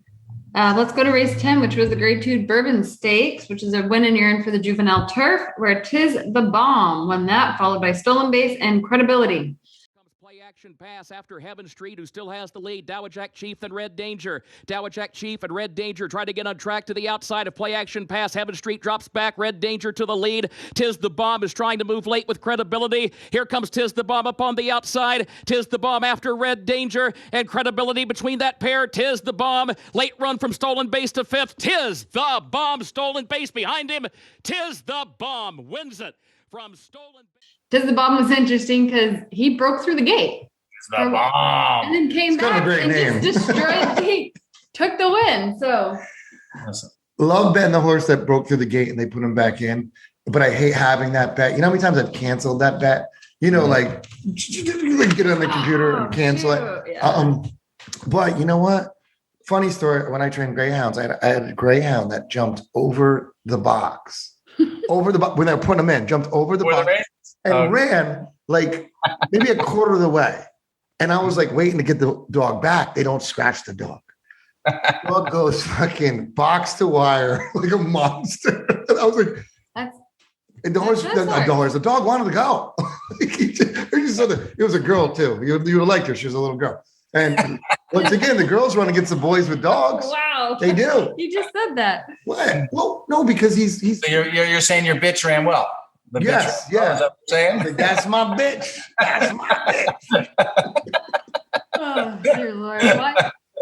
Let's go to race 10, which was the Grade 2 Bourbon Stakes, which is a win and urine for the juvenile turf, where Tiz the Bomb won that, followed by Stolen Base and Credibility. Play action pass after Heaven Street, who still has the lead. Dowajack Chief and Red Danger. Dowajack Chief and Red Danger try to get on track to the outside of play action pass. Heaven Street drops back. Red Danger to the lead. Tiz the Bomb is trying to move late with Credibility. Here comes Tiz the Bomb up on the outside. Tiz the Bomb after Red Danger and Credibility between that pair. Tiz the Bomb. Late run from Stolen Base to fifth. Tiz the Bomb. Stolen Base behind him. Tiz the Bomb wins it from Stolen Base. Tiz the Bomb was interesting because he broke through the gate. It's the bomb. And then came back and just destroyed the gate. Took the win. So Love betting the horse that broke through the gate and they put him back in. But I hate having that bet. You know how many times I've canceled that bet? Like get it on the computer and cancel it. Yeah. But you know what? Funny story. When I trained greyhounds, I had a greyhound that jumped over the box. When they were putting him in, jumped over the box and ran like maybe a quarter of the way. And I was like waiting to get the dog back. They don't scratch the dog. Dog goes fucking box to wire like a monster. And I was like, the dog wanted to go. It was a girl too. You would have liked her. She was a little girl. And once again, the girls run against the boys with dogs. Wow. They do. You just said that. What? Well, no, because he's. So you're saying your bitch ran well. Yes. Is that what you're saying? Like, that's my bitch. That's my bitch. Oh, dear Lord.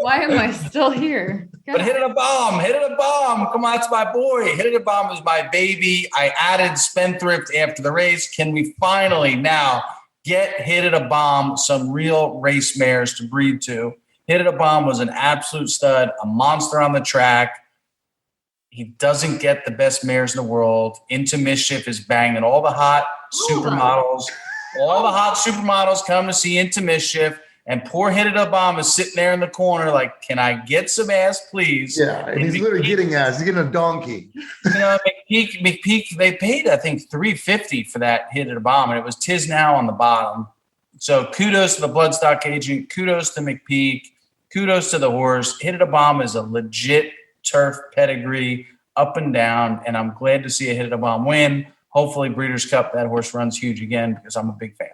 Why am I still here? God. But Hit It a Bomb. Hit It a Bomb. Come on, that's my boy. Hit It a Bomb is my baby. I added Spendthrift after the race. Can we finally now get Hit It a Bomb some real race mares to breed to? Hit It a Bomb was an absolute stud, a monster on the track. He doesn't get the best mares in the world. Into Mischief is banging all the hot supermodels. All the hot supermodels come to see Into Mischief. And poor Hit It a Bomb is sitting there in the corner like, can I get some ass, please? Yeah, and he's literally getting ass. He's getting a donkey. McPeak, they paid, I think, $350 for that Hit It a Bomb, and it was Tiz Now on the bottom. So kudos to the bloodstock agent. Kudos to McPeak. Kudos to the horse. Hit It a Bomb is a legit turf pedigree up and down, and I'm glad to see a Hit It a Bomb win. Hopefully Breeders' Cup, that horse runs huge again because I'm a big fan.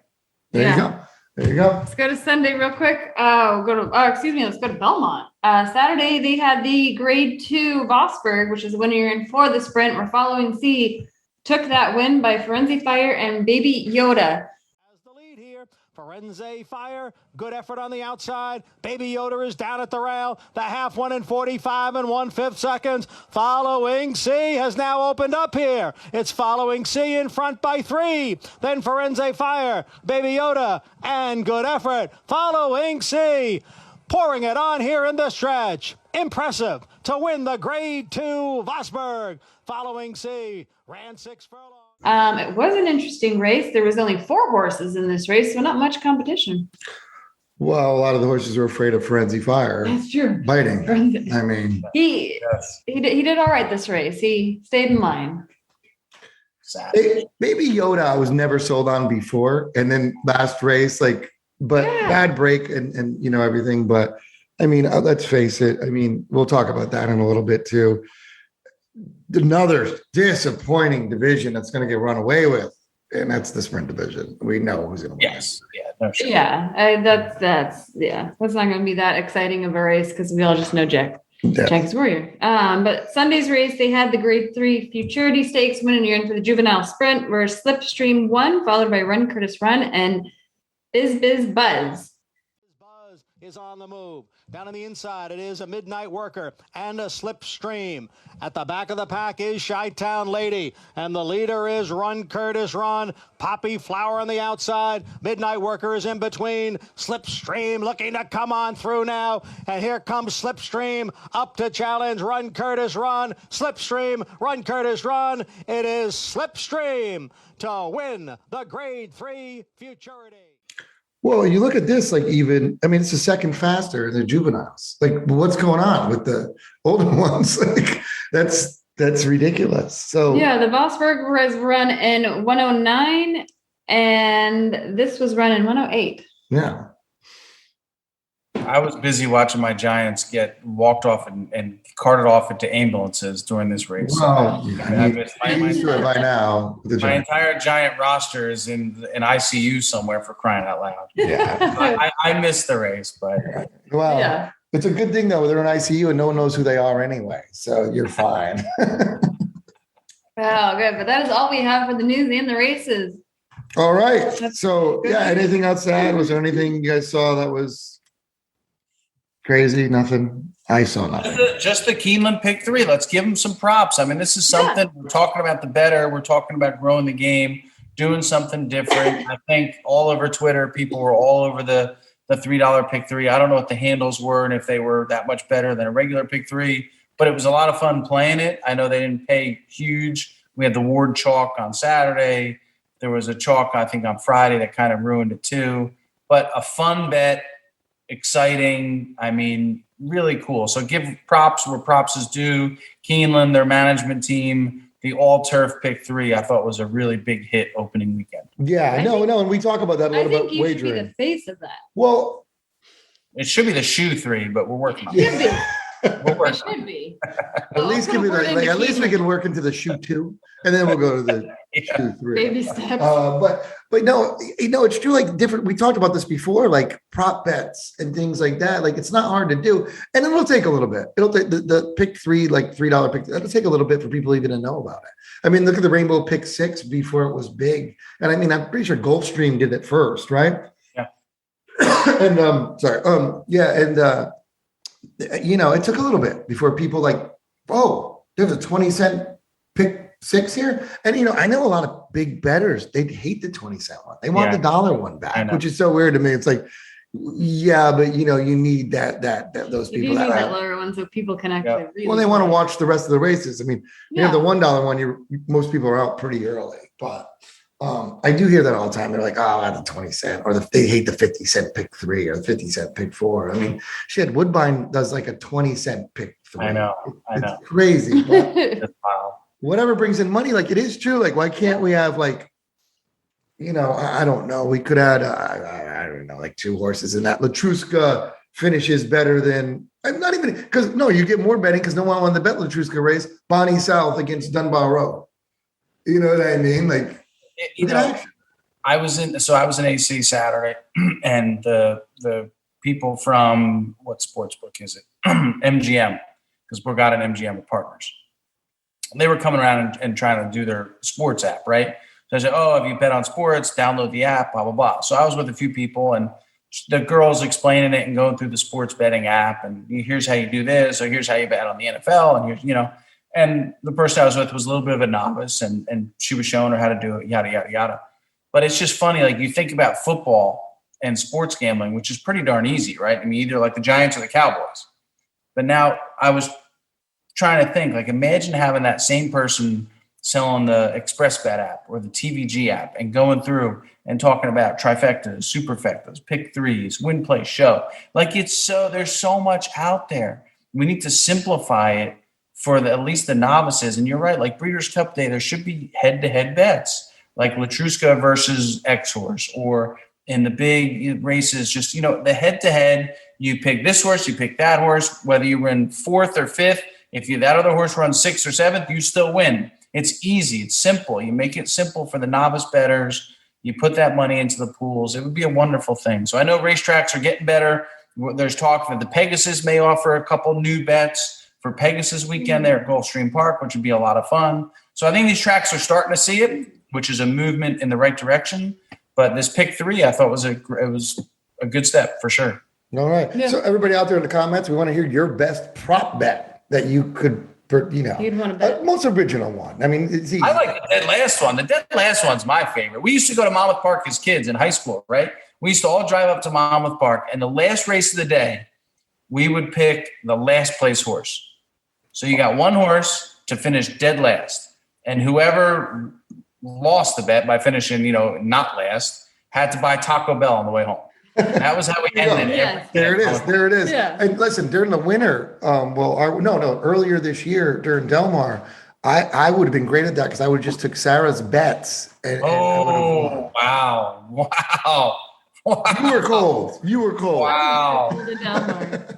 There you go. Let's go to Sunday real quick. Let's go to Belmont. Saturday, they had the Grade 2 Vosburg, which is the winner in for the sprint. We're following C. Took that win by Forensic Fire and Baby Yoda. As the lead here, Forense Fire, good effort on the outside. Baby Yoda is down at the rail. The half 1 in 45 and 1/5 seconds. Following C has now opened up here. It's Following C in front by 3. Then Forense Fire, Baby Yoda, and good effort. Following C, pouring it on here in the stretch. Impressive to win the Grade 2 Vosburg. Following C ran 6 furlongs. It was an interesting race. There was only 4 horses in this race, so not much competition. Well, a lot of the horses are afraid of Forensic Fire. That's true. Biting. I mean, he did all right this race. He stayed in line. Baby Yoda, I was never sold on before, and then last race, bad break and everything. But I mean, let's face it. I mean, we'll talk about that in a little bit too. Another disappointing division that's going to get run away with, and that's the sprint division. We know who's going to win. Yes. Yeah. No, sure. Yeah. That's not going to be that exciting of a race because we all just know Jack. Yeah. Jack's Warrior. But Sunday's race, they had the Grade 3 Futurity Stakes winning urine for the juvenile sprint, where Slipstream won, followed by Run Curtis Run and Biz Buzz. is on the move. Down on the inside, it is a Midnight Worker and a Slipstream. At the back of the pack is Chi-Town Lady, and the leader is Run Curtis Run. Poppy Flower on the outside. Midnight Worker is in between. Slipstream looking to come on through now, and here comes Slipstream up to challenge Run Curtis Run. Slipstream, Run Curtis Run. It is Slipstream to win the Grade 3 Futurity. Well, you look at this, like it's the second faster in the juveniles. Like, what's going on with the older ones? Like, that's ridiculous. So yeah, the Vosburg was run in 109, and this was run in 108. Yeah. I was busy watching my Giants get walked off and carted off into ambulances during this race. Well, I missed you're used to it by now. With the my Giants. entire Giant roster is in an ICU somewhere, for crying out loud. Yeah. I missed the race, but Well, Yeah. it's a good thing though. They're in ICU and no one knows who they are anyway, so you're fine. Oh, good. But that is all we have for the news and the races. All right. So yeah, anything else to add? Was there anything you guys saw that was crazy? Nothing. I saw nothing. just the Keeneland pick 3. Let's give them some props. I mean, this is something we're talking about the better. We're talking about growing the game, doing something different. I think all over Twitter, people were all over the $3 pick 3. I don't know what the handles were and if they were that much better than a regular pick 3, but it was a lot of fun playing it. I know they didn't pay huge. We had the Ward chalk on Saturday. There was a chalk, I think, on Friday that kind of ruined it too. But a fun bet, exciting. I mean, really cool. So give props where props is due. Keeneland, their management team, the all-turf pick 3, I thought was a really big hit opening weekend. Yeah, no, and we talk about that a I little think bit you should be wagering. the face of that. Well, It should be the shoe 3, but we're working on It it. should be. We're It working on it. should be. at least give me Well, at least we can work into the shoe 2, and then we'll go to the shoe 3. Baby steps. But no, it's true. Like different. We talked about this before, like prop bets and things like that. Like it's not hard to do, and it'll take a little bit. It'll take the pick 3, like $3 pick. That'll take a little bit for people even to know about it. I mean, look at the Rainbow pick 6 before it was big, and I mean, I'm pretty sure Gulfstream did it first, right? Yeah. And it took a little bit before people like, oh, there's a 20-cent pick 6 here. And, I know a lot of big bettors, they hate the 20-cent one. They want the $1 one back, which is so weird to me. It's like, yeah, but you need that those You do people need that that lower one so people can actually read. well, they want to watch the rest of the races. I mean, you have the $1 one, most people are out pretty early, but I do hear that all the time. They're like, oh, that's a 20-cent, or they hate the 50-cent pick 3 or the 50-cent pick 4. I mean, shit, Woodbine does like a 20-cent pick 3. I know. It's crazy. But It's wild. whatever brings in money, like it is true. Like, why can't we have like, I don't know. We could add, I don't know, like 2 horses in that. Latruska finishes better than, I'm not even, because no, you get more betting because no one wanted to bet Latruska race. Bonnie South against Dunbar Road. You know what I mean? Like, I was in AC Saturday, and the people from what sports book is it? MGM, because Borgata and MGM are partners. They were coming around and trying to do their sports app, right? So I said, oh, if you bet on sports, download the app, blah, blah, blah. So I was with a few people, and the girls explaining it and going through the sports betting app, and here's how you do this, or here's how you bet on the NFL, and here's, and the person I was with was a little bit of a novice, and she was showing her how to do it, yada, yada, yada. But it's just funny, like you think about football and sports gambling, which is pretty darn easy, right? I mean, either like the Giants or the Cowboys. But now I was trying to think, like imagine having that same person selling the ExpressBet app or the TVG app and going through and talking about trifectas, superfectas, pick 3s, win, play, show. Like there's so much out there. We need to simplify it for at least the novices. And you're right, like Breeders' Cup Day, there should be head-to-head bets, like Latruska versus X-Horse, or in the big races, just, the head-to-head, you pick this horse, you pick that horse, whether you win 4th or 5th, if that other horse runs 6th or 7th, you still win. It's easy. It's simple. You make it simple for the novice bettors. You put that money into the pools. It would be a wonderful thing. So I know racetracks are getting better. There's talk that the Pegasus may offer a couple new bets for Pegasus weekend there at Gulfstream Park, which would be a lot of fun. So I think these tracks are starting to see it, which is a movement in the right direction. But this pick 3, I thought was a good step for sure. All right. Yeah. So everybody out there in the comments, we want to hear your best prop bet that you could, You'd want to bet. most original one. I mean, it's easy. I like the dead last one. The dead last one's my favorite. We used to go to Monmouth Park as kids in high school, right? We used to all drive up to Monmouth Park, and the last race of the day, we would pick the last place horse. So you got one horse to finish dead last, and whoever lost the bet by finishing, not last, had to buy Taco Bell on the way home. And that was how we ended it. Yes. There it is. Yeah. And listen, during the winter, earlier this year during Del Mar, I would have been great at that because I would have just took Sarah's bets. And Oh, wow. Wow. You were cold. Wow. Cold at Del Mar.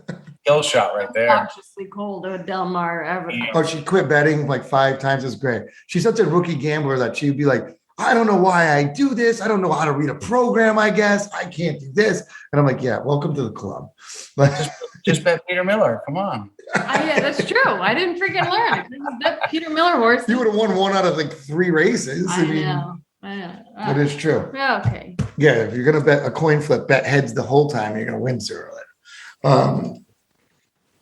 Kill shot right there. Obnoxiously cold at Del Mar ever. Oh, she quit betting like 5 times. It's great. She's such a rookie gambler that she'd be like, I don't know why I do this. I don't know how to read a program, I guess. I can't do this. And I'm like, yeah, welcome to the club. Just bet Peter Miller. Come on. Yeah, that's true. I didn't freaking learn. That Peter Miller horse. You would have won 1 out of like 3 races. I know. It is true. Okay. Yeah, if you're going to bet a coin flip, bet heads the whole time, you're going to win sooner or later.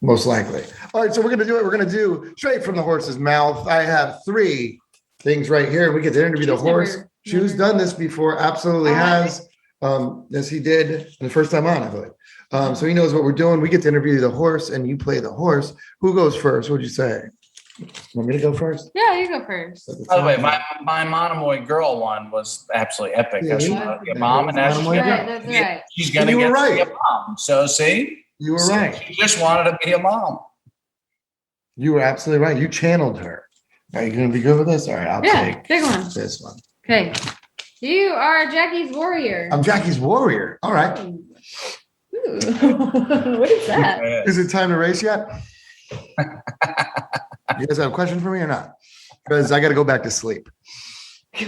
Most likely. All right, so we're going to do it. We're going to do straight from the horse's mouth. I have 3 things right here. We get to interview the horse. Shoe's done this before. Absolutely has. As he did the first time on, I believe. So he knows what we're doing. We get to interview the horse, and you play the horse. Who goes first? What'd you say? Want me to go first? Yeah, you go first. By the way, my Monomoy girl one was absolutely epic. Yeah, She wanted to be a mom, and now she's Monomoy Right, that's right. she's going to You get were to be right. a mom. So see? You were See, right. She just wanted to be a mom. You were absolutely right. You channeled her. Are you going to be good with this? All right, I'll take big one. this one. Okay. You are Jackie's warrior. I'm Jackie's warrior. All right. Ooh. What is that? Is it time to race yet? You guys have a question for me or not? Because I got to go back to sleep.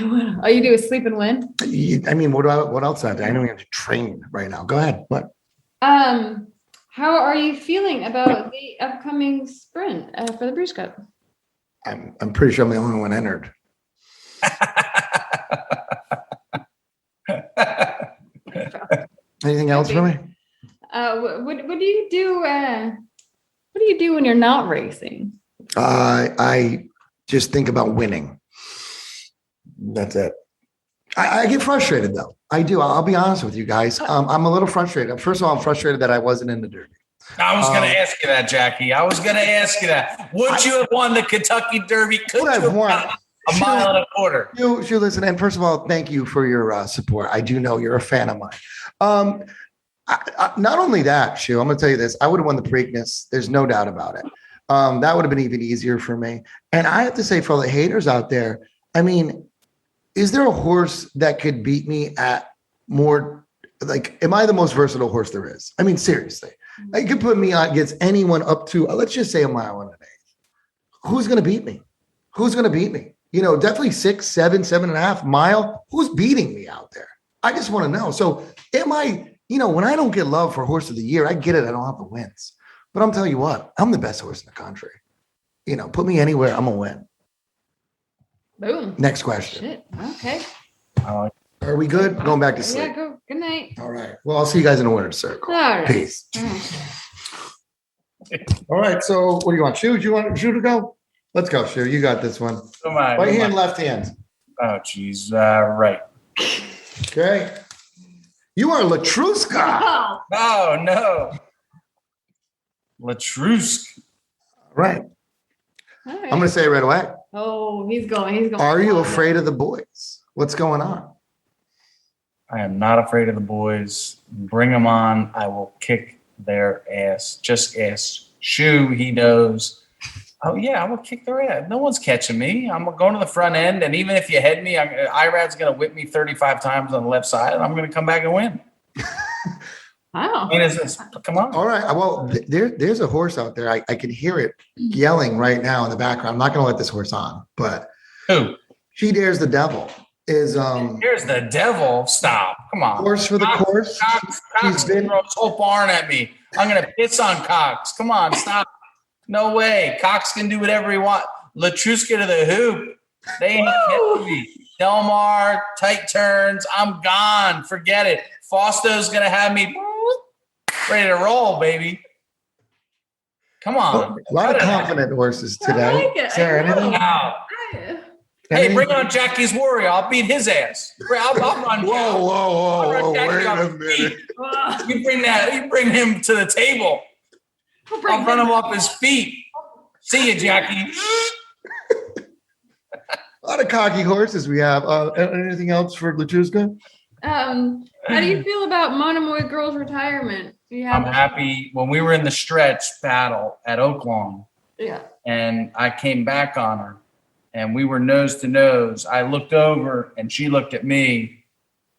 All you do is sleep and win? I mean, what else do I have to? I know we have to train right now. Go ahead. What? How are you feeling about the upcoming sprint for the Breeze Cup? I'm pretty sure I'm the only one entered. Anything else for me? What do you do? What do you do when you're not racing? I just think about winning. That's it. I get frustrated though. I do. I'll be honest with you guys. I'm a little frustrated. First of all, I'm frustrated that I wasn't in the Derby. I was going to ask you that, Jackie. I was going to ask you that. Would you have won the Kentucky Derby? Could you have won a mile and a quarter? You listen. And first of all, thank you for your support. I do know you're a fan of mine. Not only that, Shu, I'm going to tell you this. I would have won the Preakness. There's no doubt about it. That would have been even easier for me. And I have to say, for all the haters out there, I mean, is there a horse that could beat me at more? Like, am I the most versatile horse there is? I mean, seriously, you could put me on against anyone up to, let's just say, 1.1 miles. Who's going to beat me? Who's going to beat me? Definitely 6, 7, 7.5 mile. Who's beating me out there? I just want to know. So am I, when I don't get love for horse of the year, I get it. I don't have the wins, but I'm telling you what, I'm the best horse in the country. Put me anywhere, I'm going to win. Boom. Next question. Shit. Okay. Are we good? Going back to Yeah, sleep. go. Good night. All right. Well, I'll see you guys in the winner's circle. All right. Peace. All right. All right. So what do you want? Shu? Do you want Shu to go? Let's go, Shu. You got this one. Come on. Right hand, left hand. Oh, geez. Right. Okay. You are Latruska. Oh, Oh, no. Latrusk. Right. all right. I'm going to say it right away. Oh, he's going. Are you afraid of the boys? What's going on? I am not afraid of the boys. Bring them on. I will kick their ass. Just ask Shu. He knows. Oh, yeah, I will kick their ass. No one's catching me. I'm going to the front end, and even if you head me, Irad's going to whip me 35 times on the left side, and I'm going to come back and win. Wow. I mean, come on. All right. Well, there's a horse out there. I can hear it yelling right now in the background. I'm not going to let this horse on, but Who? She Dares the Devil is Here's the devil. Stop. Come on. horse for the course. Cox She's been- throw his whole barn at me. I'm going to piss on Cox. Come on. Stop. No way. Cox can do whatever he wants. Latruska to the hoop. They ain't getting me. Del Mar, tight turns. I'm gone. Forget it. Fausto's going to have me. Ready to roll, baby. Come on. A lot of confident horses today. I like it. Sarah, I know. anything? Wow. Hey, bring on Jackie's Warrior. I'll beat his ass. I'll run Jack. Whoa, I'll run Jackie wait off a his feet. minute. You bring him to the table. I'll run him off his feet. See you, Jackie. A lot of cocky horses we have. Anything else for Latuska? How do you feel about Monomoy Girls' retirement? Do you have I'm happy. When we were in the stretch battle at Oaklawn, Yeah. and I came back on her, and we were nose to nose, I looked over, and she looked at me,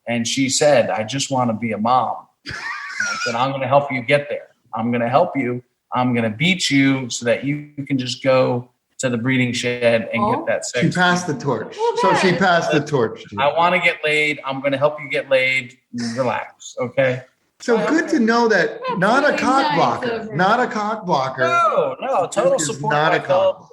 and she said, I just want to be a mom. And I said, I'm going to help you get there. I'm going to help you. I'm going to beat you so that you can just go to the breeding shed and get that sex. She passed the torch. Well, So she good. passed the torch. to you. I want to get laid. I'm going to help you get laid. Relax, okay? So good to know that not a really cock nice blocker. of her. Not a cock blocker. No, total Is support. not a cock.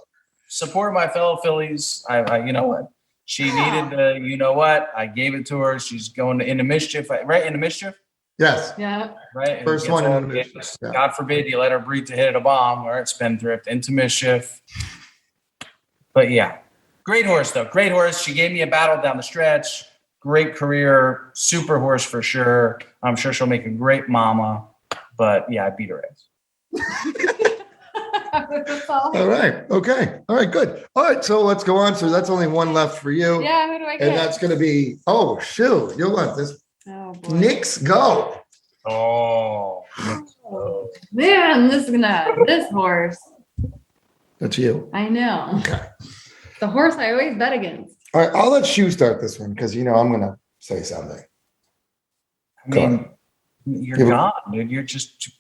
Support my fellow Phillies. I you know what? She needed the, you know what? I gave it to her. She's going into mischief, right? Into mischief, Yes. Yeah. right? And First gets one all- into mischief, yeah. God forbid you let her breed to hit a bomb. All right, spendthrift into mischief. But yeah, great horse though. Great horse. She gave me a battle down the stretch. Great career. Super horse for sure. I'm sure she'll make a great mama. But yeah, I beat her ass. That's all. All right. Okay. All right. Good. All right. So let's go on. So that's only one left for you. Yeah, who do I get? And that's going to be, oh, shoot. You'll want this. Oh, boy. Knicks go. Oh. Man, this horse. That's you. I know. Okay. The horse I always bet against. All right. I'll let you start this one because, I'm going to say something. I Go mean, you're Yeah, but- gone, dude. You're just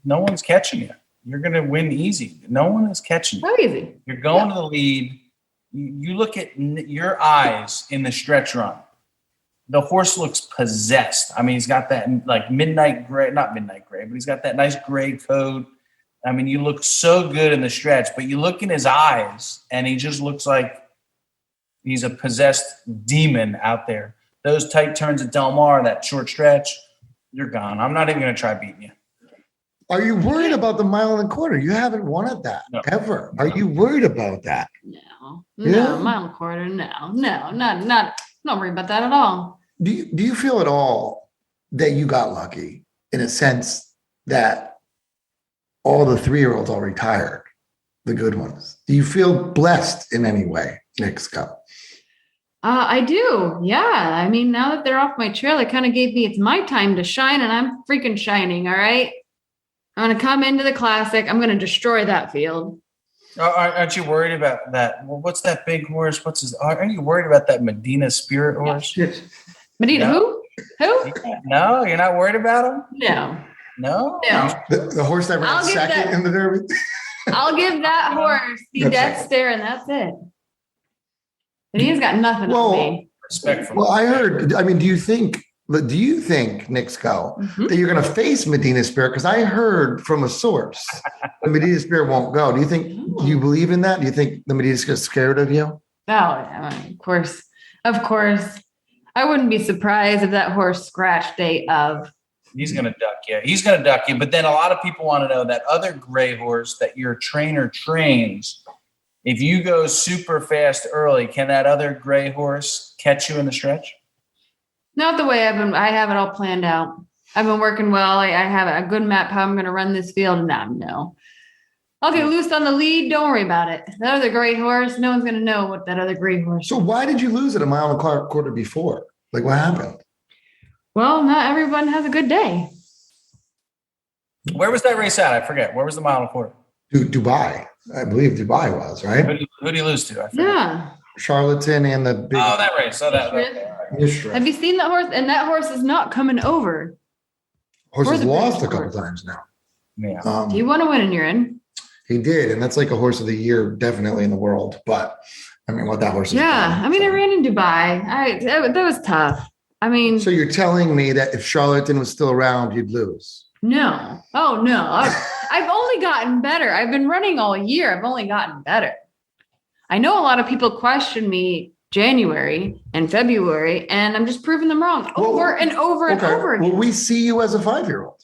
no one's catching you. You're gonna win easy. No one is catching you. How easy. You're going to the lead. You look at your eyes in the stretch run. The horse looks possessed. I mean, he's got that like midnight gray, not midnight gray, but he's got that nice gray coat. I mean, you look so good in the stretch, but you look in his eyes and he just looks like he's a possessed demon out there. Those tight turns at Del Mar, that short stretch, you're gone. I'm not even going to try beating you. Are you worried about the mile and a quarter? You haven't won at that ever. Are you worried about that? No. Yeah. No, mile and a quarter. No, not worried about that at all. Do you feel at all that you got lucky in a sense that all the 3-year-olds all retired, the good ones? Do you feel blessed in any way, Knicks Cup? I do. Yeah. I mean, now that they're off my trail, it kind of gave me, it's my time to shine and I'm freaking shining. All right. I'm going to come into the classic. I'm going to destroy that field. Aren't you worried about that? Well, what's that big horse? Aren't you worried about that Medina Spirit horse? Medina, No. who? No, you're not worried about him? No. No? The horse that ran I'll give second that- in the Derby? I'll give that horse the That's death it. stare and that's it. But he's got nothing Well, on me. Respect for Well, I heard, I mean, do you think, Knicks Go, Mhm. that you're going to face Medina Spirit? Because I heard from a source the Medina Spirit won't go. Do you believe in that? Do you think the Medina Spirit's scared of you? Oh, yeah, of course. Of course. I wouldn't be surprised if that horse scratched day of. He's going to duck you. He's going to duck you. But then a lot of people want to know that other gray horse that your trainer trains, if you go super fast early, can that other gray horse catch you in the stretch? Not the way I have it all planned out. I've been working well. I have a good map how I'm going to run this field. No. I'll get loose on the lead. Don't worry about it. That other great horse, no one's going to know what that other great horse. So why did you lose at a mile and a quarter before? Like, what happened? Well, not everyone has a good day. Where was that race at? I forget. Where was the mile and a quarter? Dubai. I believe Dubai was, right? Who did he lose to? I forget. Yeah. Charlatan and the big Oh, that race. Mishra. Have you seen that horse? And that horse is not coming over. Horse has Or the lost a British couple horse. times now. Yeah. Do you want to win and you're in? He did, and that's like a horse of the year, definitely in the world. But I mean, what that horse is Yeah. doing, I mean, I so. ran in Dubai. That was tough. I mean, So you're telling me that if Charlatan was still around, you'd lose? no. Oh, no. I've only gotten better. I've been running all year. I've only gotten better. I know a lot of people question me January and February, and I'm just proving them wrong over and over and over again. Well, we see you as a 5-year-old.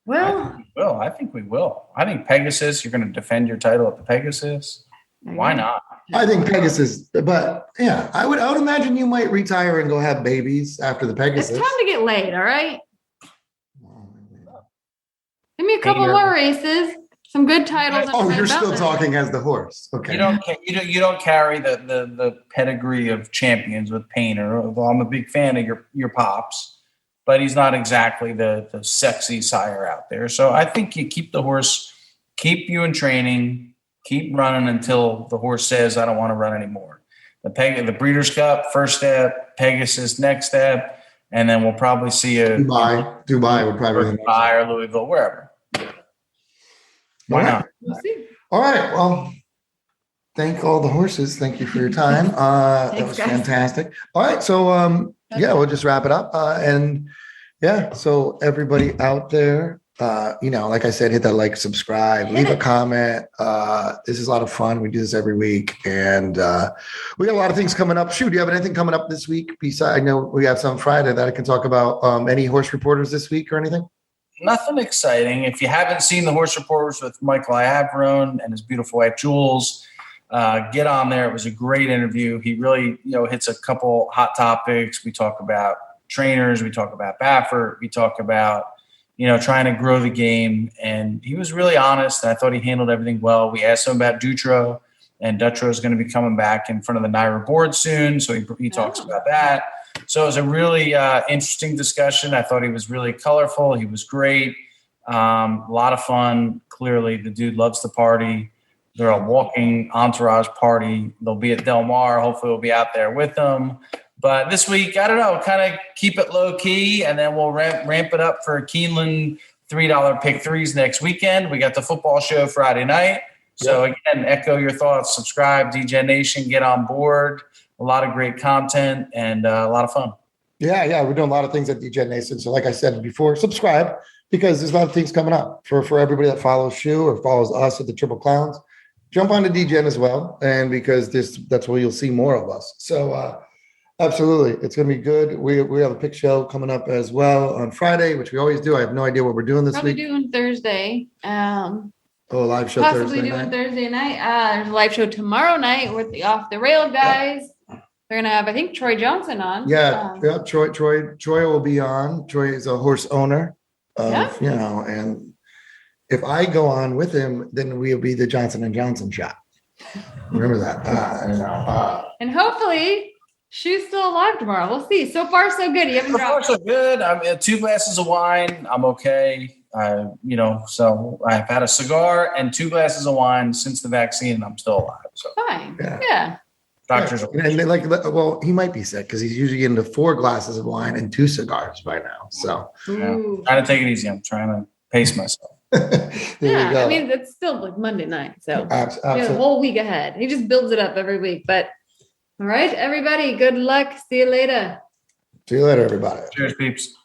Well, I think we will. I think Pegasus, you're going to defend your title at the Pegasus. Why not? I think Pegasus, but yeah, I would imagine you might retire and go have babies after the it's Pegasus. time to get laid, all right? Give me a couple more races, some good titles. Oh, under my you're still belt. talking as the horse. Okay. You don't carry the pedigree of champions with Painter. Although I'm a big fan of your pops, but he's not exactly the sexy sire out there. So I think you keep the horse, keep you in training, keep running until the horse says, I don't want to run anymore. The Breeders' Cup, first step, Pegasus, next step, and then we'll probably see a Dubai would probably Dubai or Louisville, wherever. Why not? We'll see. All right. Well, thank all the horses. Thank you for your time. That was guys. fantastic. All right. So yeah, we'll just wrap it up. And yeah, so everybody out there, like I said, hit that like, subscribe, leave a comment. This is a lot of fun. We do this every week, and we got a lot of things coming up. Shoot, do you have anything coming up this week? Besides, I know we have some Friday that I can talk about. Any horse reporters this week or anything? Nothing exciting. If you haven't seen the Horse Reporters with Michael Iavarone and his beautiful wife Jules, get on there. It was a great interview. He really, hits a couple hot topics. We talk about trainers. We talk about Baffert. We talk about, trying to grow the game. And he was really honest, and I thought he handled everything well. We asked him about Dutro, and Dutro is going to be coming back in front of the NYRA board soon. So he talks about that. So it was a really interesting discussion. I thought he was really colorful. He was great. A lot of fun. Clearly, the dude loves to party. They're a walking entourage party. They'll be at Del Mar. Hopefully, we'll be out there with them. But this week, I don't know, kind of keep it low key, and then we'll ramp it up for Keeneland $3 pick threes next weekend. We got the football show Friday night. So again, echo your thoughts, subscribe, Degen Nation, get on board. A lot of great content and a lot of fun. Yeah, we're doing a lot of things at Degen Nation. So like I said before, subscribe, because there's a lot of things coming up for everybody that follows Shu or follows us at the Triple Clowns. Jump onto Degen as well, and because that's where you'll see more of us. So absolutely, it's going to be good. We have a pick show coming up as well on Friday, which we always do. I have no idea what we're doing this Probably week. doing Thursday. Live show Possibly Thursday doing night. Thursday night. There's a live show tomorrow night with the Off the Rail guys. They're gonna have, I think, Troy Johnson on. Yeah, Troy will be on. Troy is a horse owner of, and if I go on with him, then we'll be the Johnson & Johnson shot. Remember that. And hopefully Shu's still alive tomorrow. We'll see. So far, so good. You haven't So far, dropped. so good. I'm at 2 glasses of wine. I'm okay. So I've had a cigar and 2 glasses of wine since the vaccine, and I'm still alive. So Fine. Yeah. Yeah. doctors and they he might be sick because he's usually into 4 glasses of wine and 2 cigars by now. So Ooh. trying to take it easy. I'm trying to pace myself. there you go. I mean, it's still like Monday night. So we have a Absolutely. whole week ahead. He just builds it up every week. But all right, everybody, good luck. See you later. See you later, everybody. Cheers, peeps.